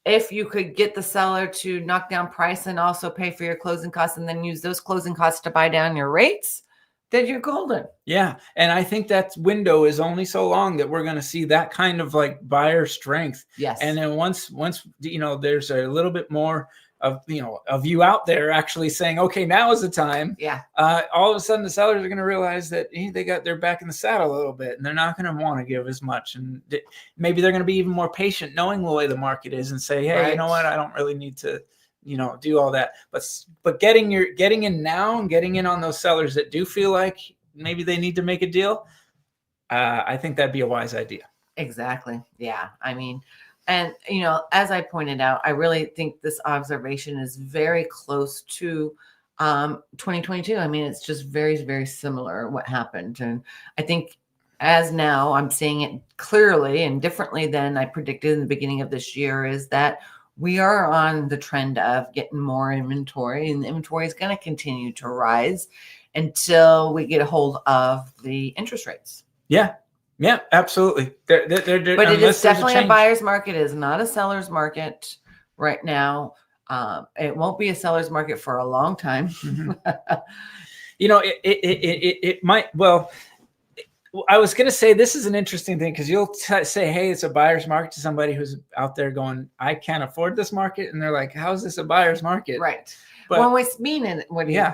if you could get the seller to knock down price and also pay for your closing costs and then use those closing costs to buy down your rates, then you're golden. Yeah. And I think that window is only so long that we're going to see that kind of like buyer strength. Yes. And then once, there's a little bit more of, of you out there actually saying, okay, now is the time. Yeah. All of a sudden the sellers are going to realize that they got their back in the saddle a little bit, and they're not going to want to give as much. And maybe they're going to be even more patient knowing the way the market is and say, hey, you know what? I don't really need to, do all that. But getting in now and getting in on those sellers that do feel like maybe they need to make a deal, I think that'd be a wise idea. Exactly. Yeah. I mean, and, as I pointed out, I really think this observation is very close to 2022. I mean, it's just very, very similar what happened. And I think as now I'm seeing it clearly and differently than I predicted in the beginning of this year, is that we are on the trend of getting more inventory, and the inventory is going to continue to rise until we get a hold of the interest rates. Yeah. Yeah, absolutely. But it is definitely a buyer's market. It is not a seller's market right now. It won't be a seller's market for a long time. Mm-hmm. It might. Well, I was going to say this is an interesting thing, because you'll say, hey, it's a buyer's market to somebody who's out there going, I can't afford this market. And they're like, how is this a buyer's market? Right. But what's meaning? What do you?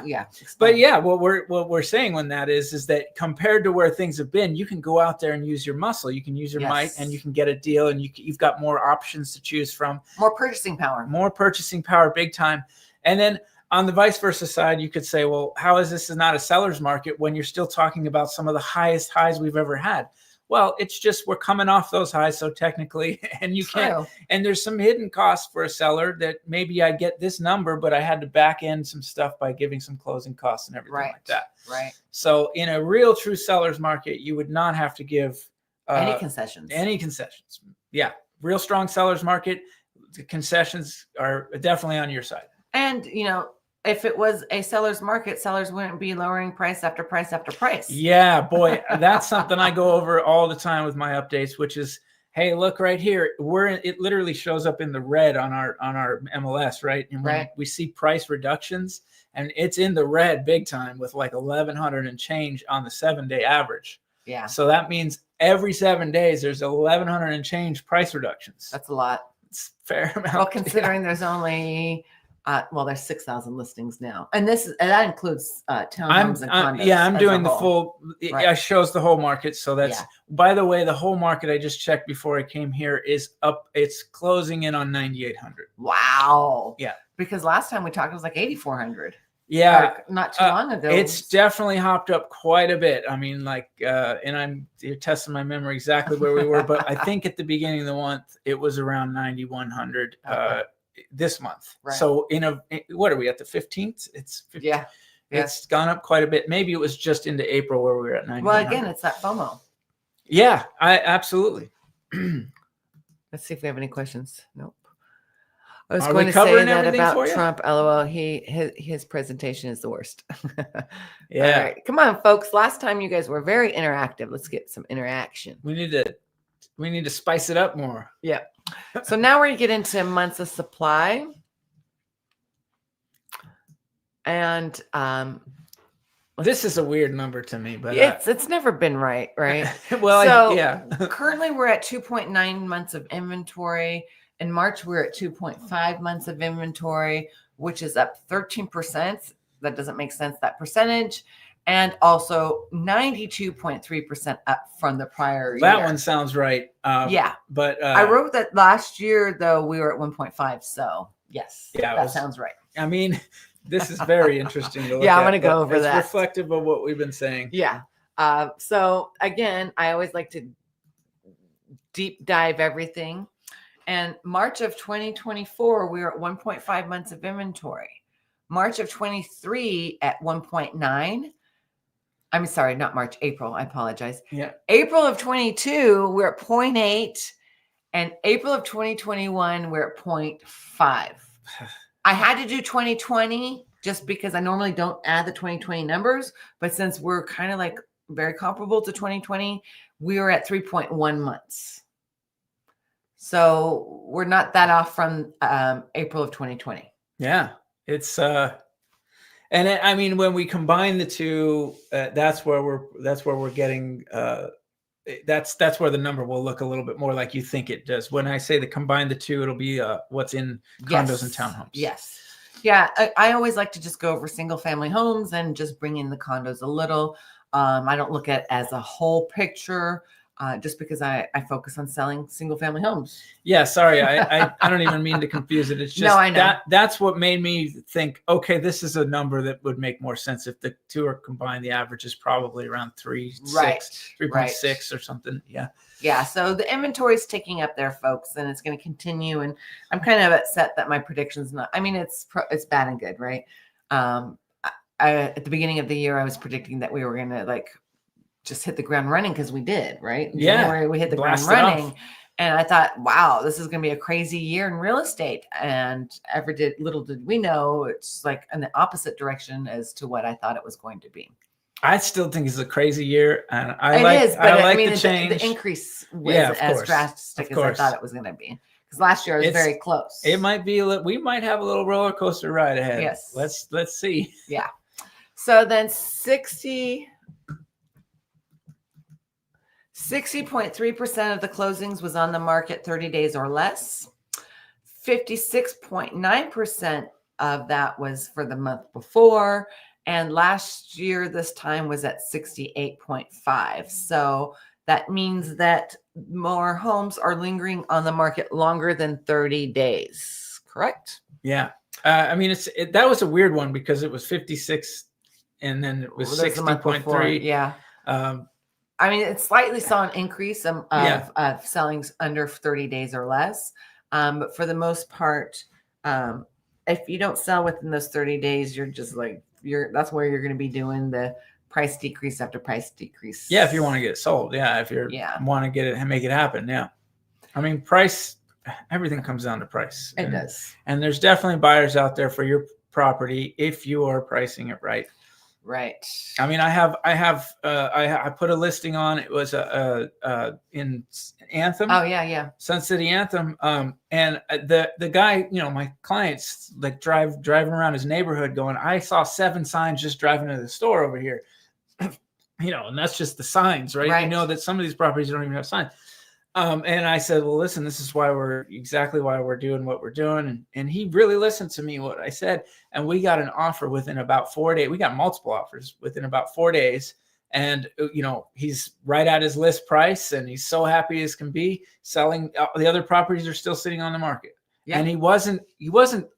But yeah, what we're saying when that is that compared to where things have been, you can go out there and use your muscle, you can use your might, and you can get a deal, and you've got more options to choose from, more purchasing power, big time. And then on the vice versa side, you could say, well, how is this not a seller's market when you're still talking about some of the highest highs we've ever had? Well, it's just we're coming off those highs, so technically, and you can't. And there's some hidden costs for a seller that maybe I get this number, but I had to back end some stuff by giving some closing costs and everything like that. Right. So in a real true seller's market, you would not have to give any concessions. Yeah, real strong seller's market, the concessions are definitely on your side. And if it was a seller's market, sellers wouldn't be lowering price after price after price. Yeah, boy, that's something I go over all the time with my updates, which is, hey, look right here. It literally shows up in the red on our MLS, right? And when we see price reductions, and it's in the red big time with like 1,100 and change on the 7-day average. Yeah. So that means every 7 days there's 1,100 and change price reductions. That's a lot. It's fair amount. Well, considering there's only there's 6,000 listings now, and that includes townhomes and condos. I'm doing the full. It shows the whole market. So that's by the way, the whole market I just checked before I came here is up. It's closing in on 9,800. Wow. Yeah. Because last time we talked, it was like 8,400. Yeah. Not too long ago. It's definitely hopped up quite a bit. I mean, and you're testing my memory exactly where we were, but I think at the beginning of the month it was around 9,100. This month. Right. So what are we at, the 15th? It's gone up quite a bit. Maybe it was just into April where we were at 9. Well, again, it's that FOMO. Yeah, absolutely. Let's see if we have any questions. Nope. I was going to say that about Trump. LOL. His presentation is the worst. Yeah. All right. Come on, folks. Last time you guys were very interactive. Let's get some interaction. We need to spice it up more. Yeah. So now we're going to get into months of supply. And this is a weird number to me, but it's never been right? Well, currently we're at 2.9 months of inventory. In March, we're at 2.5 months of inventory, which is up 13%. That doesn't make sense, that percentage. And also 92.3% up from the prior year. That one sounds right. But I wrote that last year, though, we were at 1.5. So yes, that sounds right. I mean, this is very interesting to look at. I'm going to go over that. It's reflective of what we've been saying. Yeah. So again, I always like to deep dive everything. And March of 2024, we were at 1.5 months of inventory. March of 23 at 1.9. I'm sorry, not March, April. I apologize. Yeah. April of 22, we're at 0.8. And April of 2021, we're at 0.5. I had to do 2020 just because I normally don't add the 2020 numbers. But since we're kind of like very comparable to 2020, we were at 3.1 months. So we're not that off from April of 2020. Yeah. It's And I mean, when we combine the two, that's where we're getting. That's where the number will look a little bit more like you think it does. When I say combine the two, it'll be what's in condos and townhomes. Yes. Yeah. I always like to just go over single family homes and just bring in the condos a little. I don't look at it as a whole picture. Just because I focus on selling single family homes. Yeah, sorry. I don't even mean to confuse it. It's just no, I know. That's what made me think, okay, this is a number that would make more sense if the two are combined. The average is probably around 3.6 or something. Yeah. Yeah. So the inventory is ticking up there, folks, and it's going to continue. And I'm kind of upset that my prediction's not, I mean, it's bad and good, right? At the beginning of the year, I was predicting that we were going to just hit the ground running because we did, right? In January, we hit the ground running. And I thought, wow, this is going to be a crazy year in real estate. And little did we know, it's like in the opposite direction as to what I thought it was going to be. I still think it's a crazy year. And I mean, the change. The increase was as drastic as I thought it was going to be. Because last year I was very close. It might be, we might have a little roller coaster ride ahead. Yes. Let's see. Yeah. So then 60.3% of the closings was on the market 30 days or less. 56.9% of that was for the month before. And last year, this time was at 68.5. So that means that more homes are lingering on the market longer than 30 days. Correct? Yeah. I mean, that was a weird one because it was 56 and then it was 60.3. Yeah. I mean, it slightly saw an increase of sellings under 30 days or less. But for the most part, if you don't sell within those 30 days, you're just that's where you're going to be doing the price decrease after price decrease. Yeah. If you want to get it sold. Yeah. If you want to get it and make it happen. Yeah. I mean, price, everything comes down to price. It does. And there's definitely buyers out there for your property if you are pricing it right. Right. I mean, I put a listing on. It was in Anthem. Oh yeah. Sun City Anthem. And the guy, my clients driving around his neighborhood going, I saw 7 signs just driving to the store over here. And that's just the signs, right? You know that some of these properties don't even have signs. And I said, well, listen, this is why we're doing what we're doing. And he really listened to me, what I said. And we got an offer within about 4 days. We got multiple offers within about 4 days. And, he's right at his list price and he's so happy as can be selling. The other properties are still sitting on the market. Yeah. And he wasn't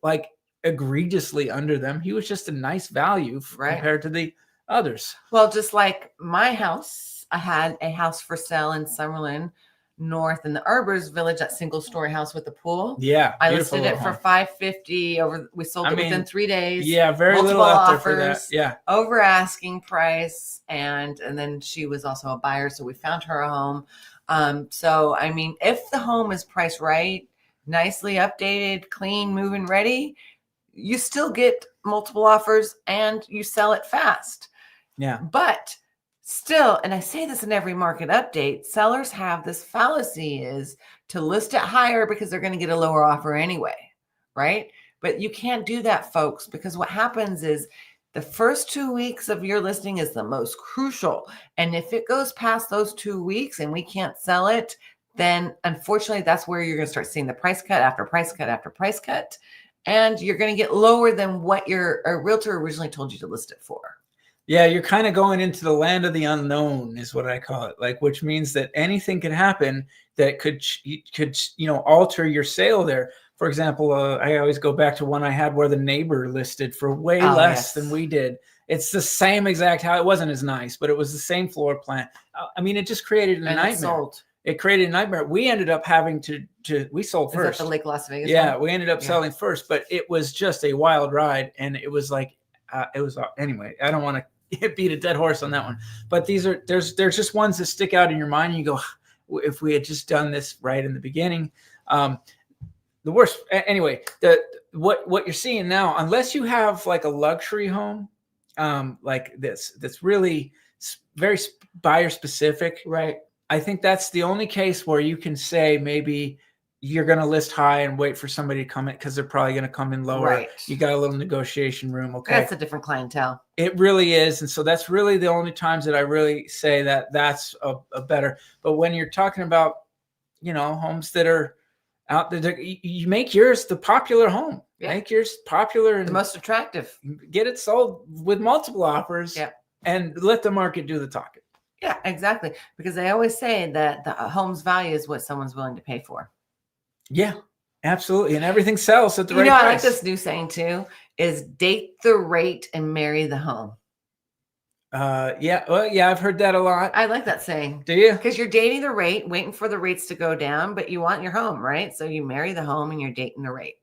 like egregiously under them. He was just a nice value compared to the others. Well, just like my house, I had a house for sale in Summerlin North in the Arbors Village, that single story house with the pool. Yeah. I listed it for $550 we sold it within 3 days. Yeah. Very little out there for that. Yeah. Over asking price. And then she was also a buyer. So we found her a home. So, I mean, if the home is priced right, nicely updated, clean, moving ready, you still get multiple offers and you sell it fast. Yeah. But still, and I say this in every market update, sellers have this fallacy is to list it higher because they're going to get a lower offer anyway, right? But you can't do that, folks, because what happens is the first 2 weeks of your listing is the most crucial. And if it goes past those 2 weeks and we can't sell it, then unfortunately, that's where you're going to start seeing the price cut after price cut after price cut. And you're going to get lower than what your realtor originally told you to list it for. Yeah, you're kind of going into the land of the unknown is what I call it, which means that anything could happen that could alter your sale there. For example, I always go back to one I had where the neighbor listed for way less than we did. It's the same exact house. It wasn't as nice, but it was the same floor plan. I mean, it just created a nightmare. It created a nightmare. We ended up having we sold first. Is that the Lake Las Vegas Yeah, one? We ended up selling first, but it was just a wild ride. And it was anyway, I don't want to beat a dead horse on that one, but there's just ones that stick out in your mind and you go, if we had just done this right in the beginning. The worst anyway, what you're seeing now, unless you have like a luxury home like this that's really very buyer specific, right? I think that's the only case where you can say maybe you're going to list high and wait for somebody to come in because they're probably going to come in lower. Right. You got a little negotiation room. Okay. That's a different clientele. It really is. And so that's really the only times that I really say that that's a better, but when you're talking about, homes that are out there, you make yours the popular home. Yeah. Make yours popular and the most attractive. Get it sold with multiple offers. Yeah. And let the market do the talking. Yeah, exactly. Because they always say that the home's value is what someone's willing to pay for. Yeah, absolutely. And everything sells at the right price. I like this new saying too, is date the rate and marry the home. Yeah. Well, yeah, I've heard that a lot. I like that saying. Do you? Because you're dating the rate, waiting for the rates to go down, but you want your home, right? So you marry the home and you're dating the rate.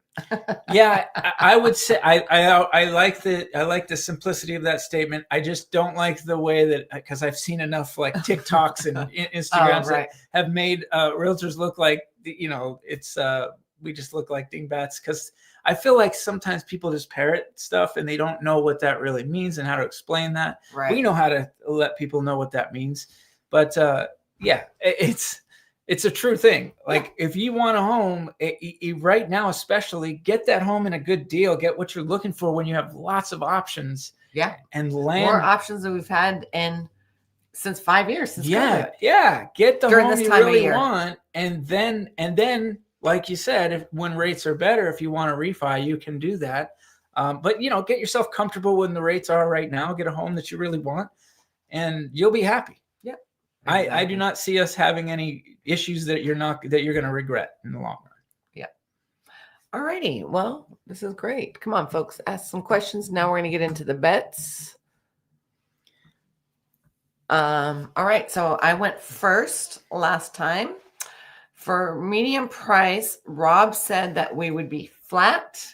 Yeah, I would say I like the simplicity of that statement. I just don't like the way that, because I've seen enough like TikToks and Instagrams that have made realtors look like it's we just look like dingbats, because I feel like sometimes people just parrot stuff and they don't know what that really means and how to explain that. Right. We know how to let people know what that means, but yeah, it's a true thing. Like if you want a home right now, especially, get that home in a good deal, get what you're looking for when you have lots of options. Yeah. And land more options than we've had since 5 years. Since COVID. Yeah. Get the During home this you time really of year. want. And then, like you said, when rates are better, if you want to refi, you can do that. But get yourself comfortable when the rates are right now, get a home that you really want, and you'll be happy. Yeah. Exactly. I do not see us having any issues that you're going to regret in the long run. Yeah. All righty. Well, this is great. Come on, folks. Ask some questions. Now we're going to get into the bets. All right. So I went first last time. For medium price, Rob said that we would be flat.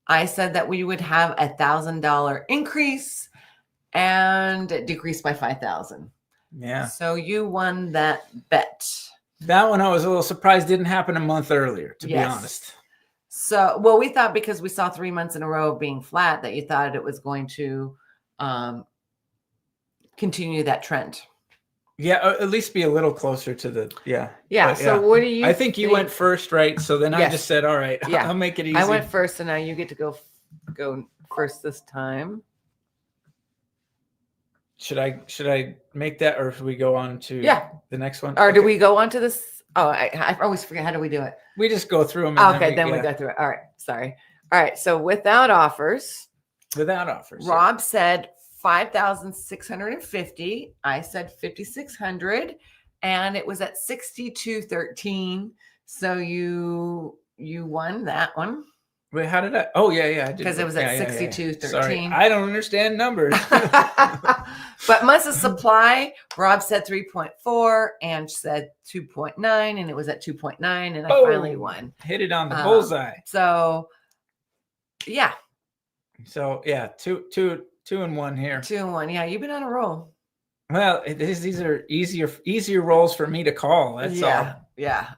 I said that we would have $1,000 increase, and it decreased by 5,000. Yeah. So you won that bet. That one I was a little surprised didn't happen a month earlier, to be honest. So, well, we thought because we saw 3 months in a row of being flat that you thought it was going to continue that trend. Yeah, at least be a little closer to the Yeah. So what do you? I think you went first, right? So then I just said, all right, I'll make it easy. I went first, and now you get to go first this time. Should I make that, or should we go on to the next one? Or do we go on to this? Oh, I always forget. How do we do it? We just go through them. Then we go through it. All right. Sorry. All right. So without offers. Rob said 5,650. I said 5,600, and it was at 62.13. So you won that one. Wait, how did I? Oh, yeah, I did. Because it was at 62.13. Sorry, I don't understand numbers. But months of supply, Rob said 3.4, and said 2.9, and it was at 2.9, and I finally won. Hit it on the bullseye. So, yeah. So, yeah, two and one here. 2 and 1. Yeah, you've been on a roll. Well, these are easier rolls for me to call. That's all. Yeah.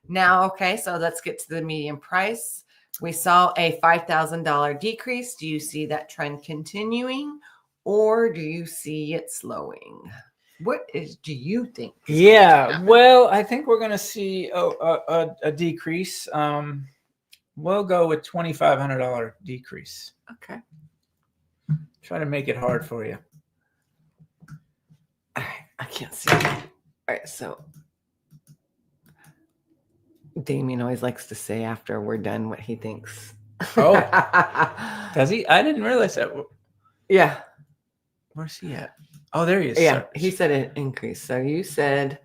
Now, okay, so let's get to the median price. We saw a $5,000 decrease. Do you see that trend continuing, or do you see it slowing? Do you think? Yeah, well, I think we're going to see a decrease. We'll go with $2,500 decrease. Okay. Try to make it hard for you. All right, I can't see it. All right, so Damien always likes to say after we're done what he thinks. Oh, does he? I didn't realize that. Yeah. Where's he at? Oh, there he is. Yeah, he said an increase. So you said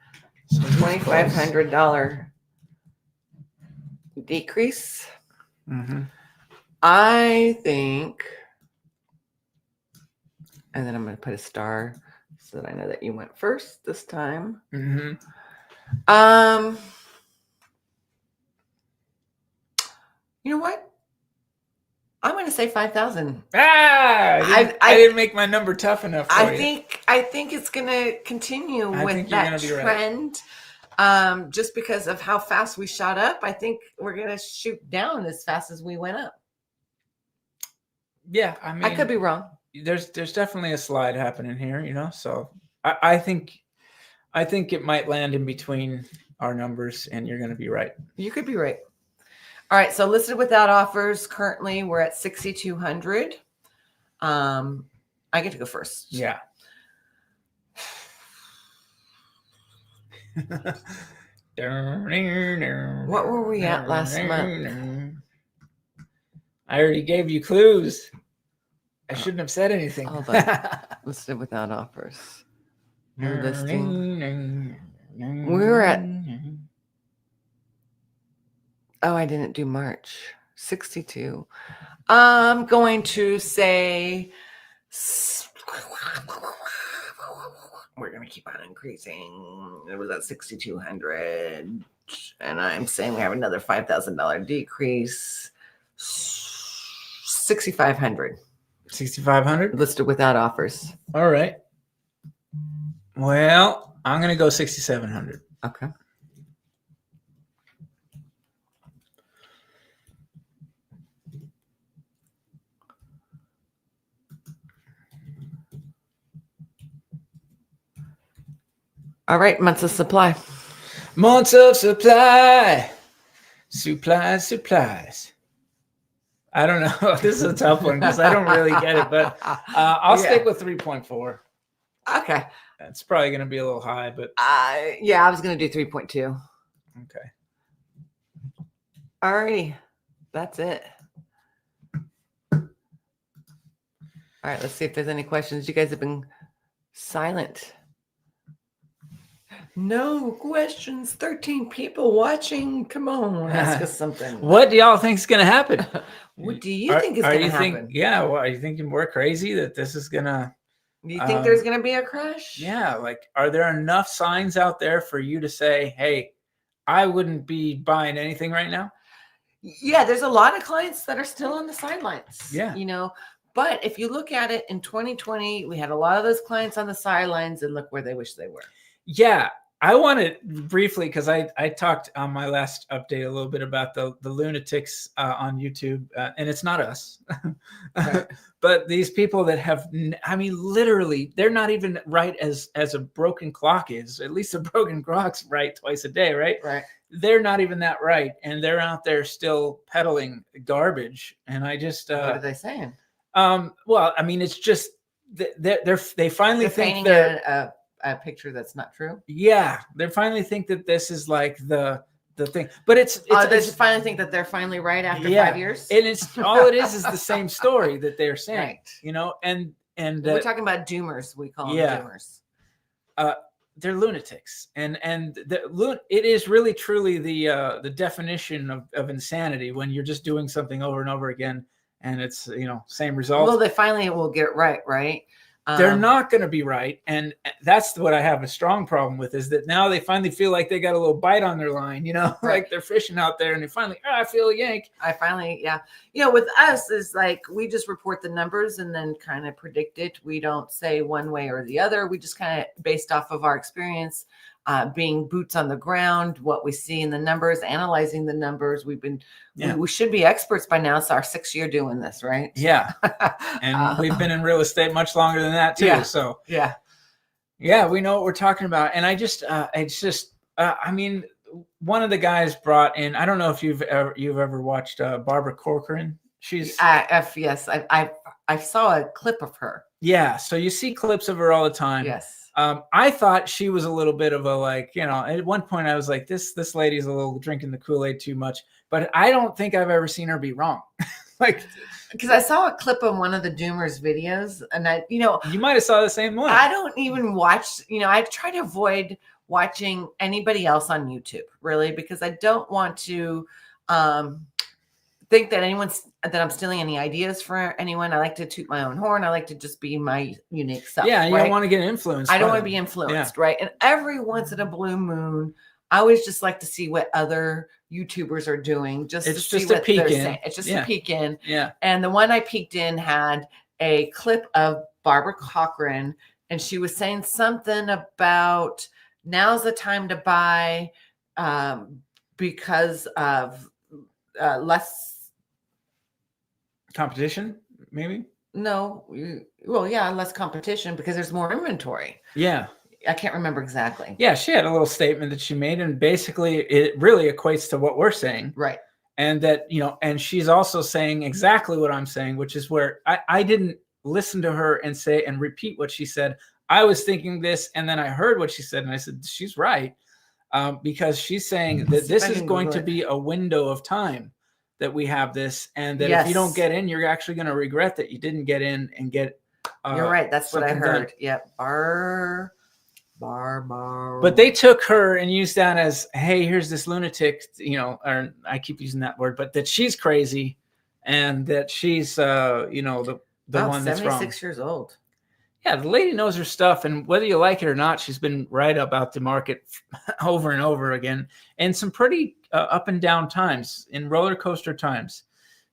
$2,500 decrease. Mm-hmm. I think, and then I'm going to put a star so that I know that you went first this time. Mm-hmm. You know what? I'm going to say 5,000. I didn't make my number tough enough for you. I think it's going to continue with that trend. Right. Just because of how fast we shot up, I think we're going to shoot down as fast as we went up. Yeah, I mean, I could be wrong. There's definitely a slide happening here, So I think it might land in between our numbers, and you're going to be right. You could be right. All right. So listed without offers. Currently, we're at 6,200. I get to go first. Yeah. What were we at last month? I already gave you clues. I shouldn't have said anything. Hold on. Listed without offers. New listing. We were at. Oh, I didn't do March. 62. I'm going to say. We're going to keep on increasing. It was at 6,200. And I'm saying we have another $5,000 decrease. 6,500. 6,500? Listed without offers. All right. Well, I'm going to go 6,700. Okay. All right, months of supply. Months of supply. Supplies. I don't know. This is a tough one because I don't really get it, but I'll stick with 3.4. Okay. It's probably going to be a little high, but yeah, I was going to do 3.2. Okay. All righty. That's it. All right, let's see if there's any questions. You guys have been silent. No questions. 13 people watching. Come on, ask us something. What do y'all think is going to happen? What do you think is going to happen? Well, are you thinking we're crazy that this is going to... Do you think there's going to be a crash? Yeah, like, are there enough signs out there for you to say, hey, I wouldn't be buying anything right now? Yeah, there's a lot of clients that are still on the sidelines. Yeah. You know, but if you look at it in 2020, we had a lot of those clients on the sidelines, and look where they wish they were. Yeah. I want to briefly, because I talked on my last update a little bit about the lunatics on YouTube, and it's not us, Right. but these people that have, I mean, literally, they're not even right as a broken clock is. At least a broken clock's right twice a day, right? Right. They're not even that right, and they're out there still peddling garbage. And I just, what are they saying? Well, I mean, it's just they finally think they're a picture that's not true. Yeah, they finally think that this is like the thing, but it's they finally think that they're finally right after 5 years. And it's all it is the same story that they're saying, right. You know, and we're talking about doomers. We call them doomers. They're lunatics, and it is really truly the definition of insanity when you're just doing something over and over again, and it's, you know, same result. Well, they finally will get it right. They're not going to be right. And that's what I have a strong problem with, is that now they finally feel like they got a little bite on their line, you know, right. Like they're fishing out there and they finally, I feel a yank. You know, with us is like, we just report the numbers and then kind of predict it. We don't say one way or the other. We just kind of, based off of our experience, being boots on the ground, what we see in the numbers, analyzing the numbers. We've been, we should be experts by now. It's our 6th year doing this, right? Yeah. And we've been in real estate much longer than that too. Yeah. So yeah, we know what we're talking about. And I just, I mean, one of the guys brought in, I don't know if you've ever watched Barbara Corcoran. She's yes. I saw a clip of her. Yeah. So you see clips of her all the time. Yes. I thought she was a little bit of a, like, you know, at one point I was like, this lady's a little drinking the Kool-Aid too much, but I don't think I've ever seen her be wrong. Like, because I saw a clip of one of the Doomers videos, and you might have saw the same one. I don't even watch, I try to avoid watching anybody else on YouTube, really, because I don't want to think that I'm stealing any ideas for anyone. I like to toot my own horn. I like to just be my unique self. Yeah, you right? don't want to get influenced. I don't want to be influenced, right? And every once in a blue moon, I always just like to see what other YouTubers are doing, just to see what they're saying. It's just a peek in. Yeah. And the one I peeked in had a clip of Barbara Corcoran, and she was saying something about now's the time to buy because of less competition, maybe? No. Well, yeah, less competition because there's more inventory. Yeah. I can't remember exactly. Yeah, she had a little statement that she made, and basically it really equates to what we're saying. Right. And that, and she's also saying exactly what I'm saying, which is where I didn't listen to her and say and repeat what she said. I was thinking this, and then I heard what she said, and I said, she's right. Because she's saying that this is going to be a window of time that we have this, and that if you don't get in, you're actually going to regret that you didn't get in and get. You're right. That's what I heard. Done. Yep. Bar. But they took her and used that as, hey, here's this lunatic, or I keep using that word, but that she's crazy, and that she's, the one that's wrong. 76 years old. Yeah, the lady knows her stuff, and whether you like it or not, she's been right about the market over and over again, and some pretty up and down times, in roller coaster times.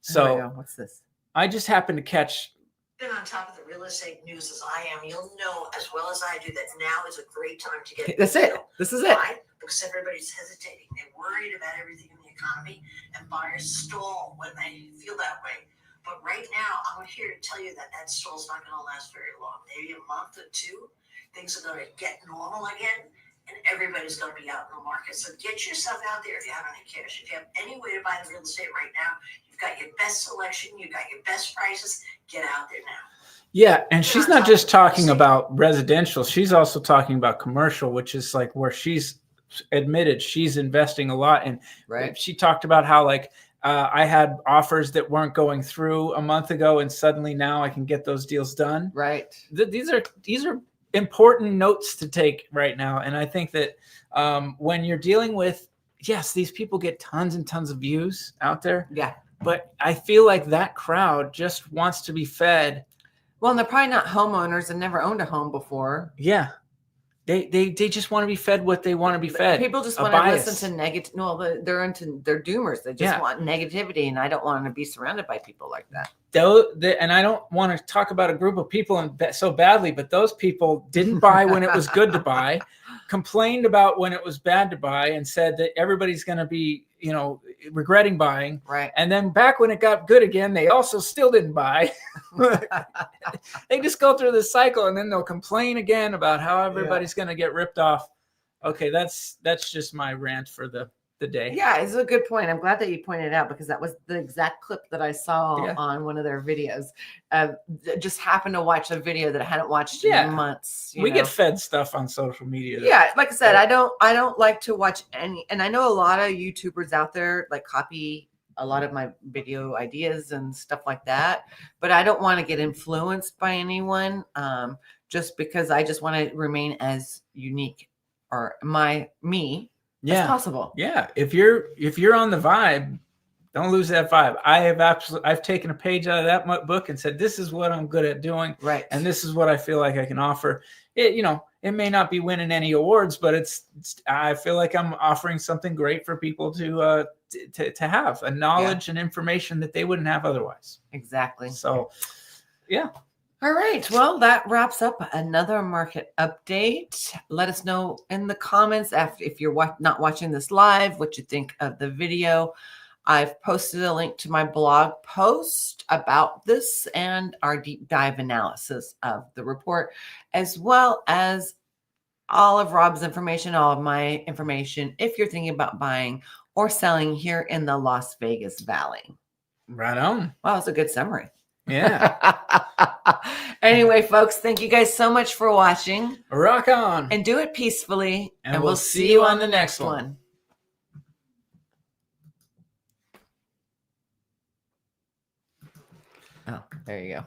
So what's this? I just happened to catch. Been on top of the real estate news as I am, you'll know as well as I do that now is a great time to get. That's it. This is it. Why? Because everybody's hesitating. They're worried about everything in the economy, and buyers stall when they feel that way. But right now, I'm here to tell you that stall's not going to last very long. Maybe a month or two, things are going to get normal again, and everybody's going to be out in the market. So get yourself out there if you have any cash. If you have any way to buy the real estate right now, you've got your best selection, you've got your best prices. Get out there now. Yeah, and she's not just talking about residential. She's also talking about commercial, which is like where she's admitted she's investing a lot. And she talked about how I had offers that weren't going through a month ago, and suddenly now I can get those deals done. Right. These are important notes to take right now. And I think that when you're dealing with, yes, these people get tons and tons of views out there. Yeah. But I feel like that crowd just wants to be fed. Well, and they're probably not homeowners and never owned a home before. Yeah. They just want to be fed what they want to be fed. People just want to listen to negative. No, they're doomers. They just want negativity, and I don't want to be surrounded by people like that. And I don't want to talk about a group of people so badly, but those people didn't buy when it was good to buy, complained about when it was bad to buy, and said that everybody's going to be, regretting buying. Right. And then back when it got good again, they also still didn't buy. They just go through this cycle, and then they'll complain again about how everybody's going to get ripped off. Okay, that's just my rant for the day. Yeah, it's a good point. I'm glad that you pointed it out, because that was the exact clip that I saw on one of their videos. Just happened to watch a video that I hadn't watched in months. We get fed stuff on social media. Yeah, like I said, I don't like to watch any, and I know a lot of YouTubers out there copy a lot of my video ideas and stuff like that, but I don't want to get influenced by anyone, just because I just want to remain as unique or me as possible. Yeah. If you're on the vibe, don't lose that vibe. I've taken a page out of that book and said, this is what I'm good at doing. Right. And this is what I feel like I can offer. It may not be winning any awards, but I feel like I'm offering something great for people to have a knowledge and information that they wouldn't have otherwise. Exactly. So, yeah. All right. Well, that wraps up another market update. Let us know in the comments if you're not watching this live, what you think of the video. I've posted a link to my blog post about this and our deep dive analysis of the report, as well as all of Rob's information, all of my information, if you're thinking about buying or selling here in the Las Vegas Valley. Right on. Wow, that's a good summary. Yeah. Anyway, folks, thank you guys so much for watching. Rock on. And do it peacefully. And we'll see you on the next one. Oh, there you go.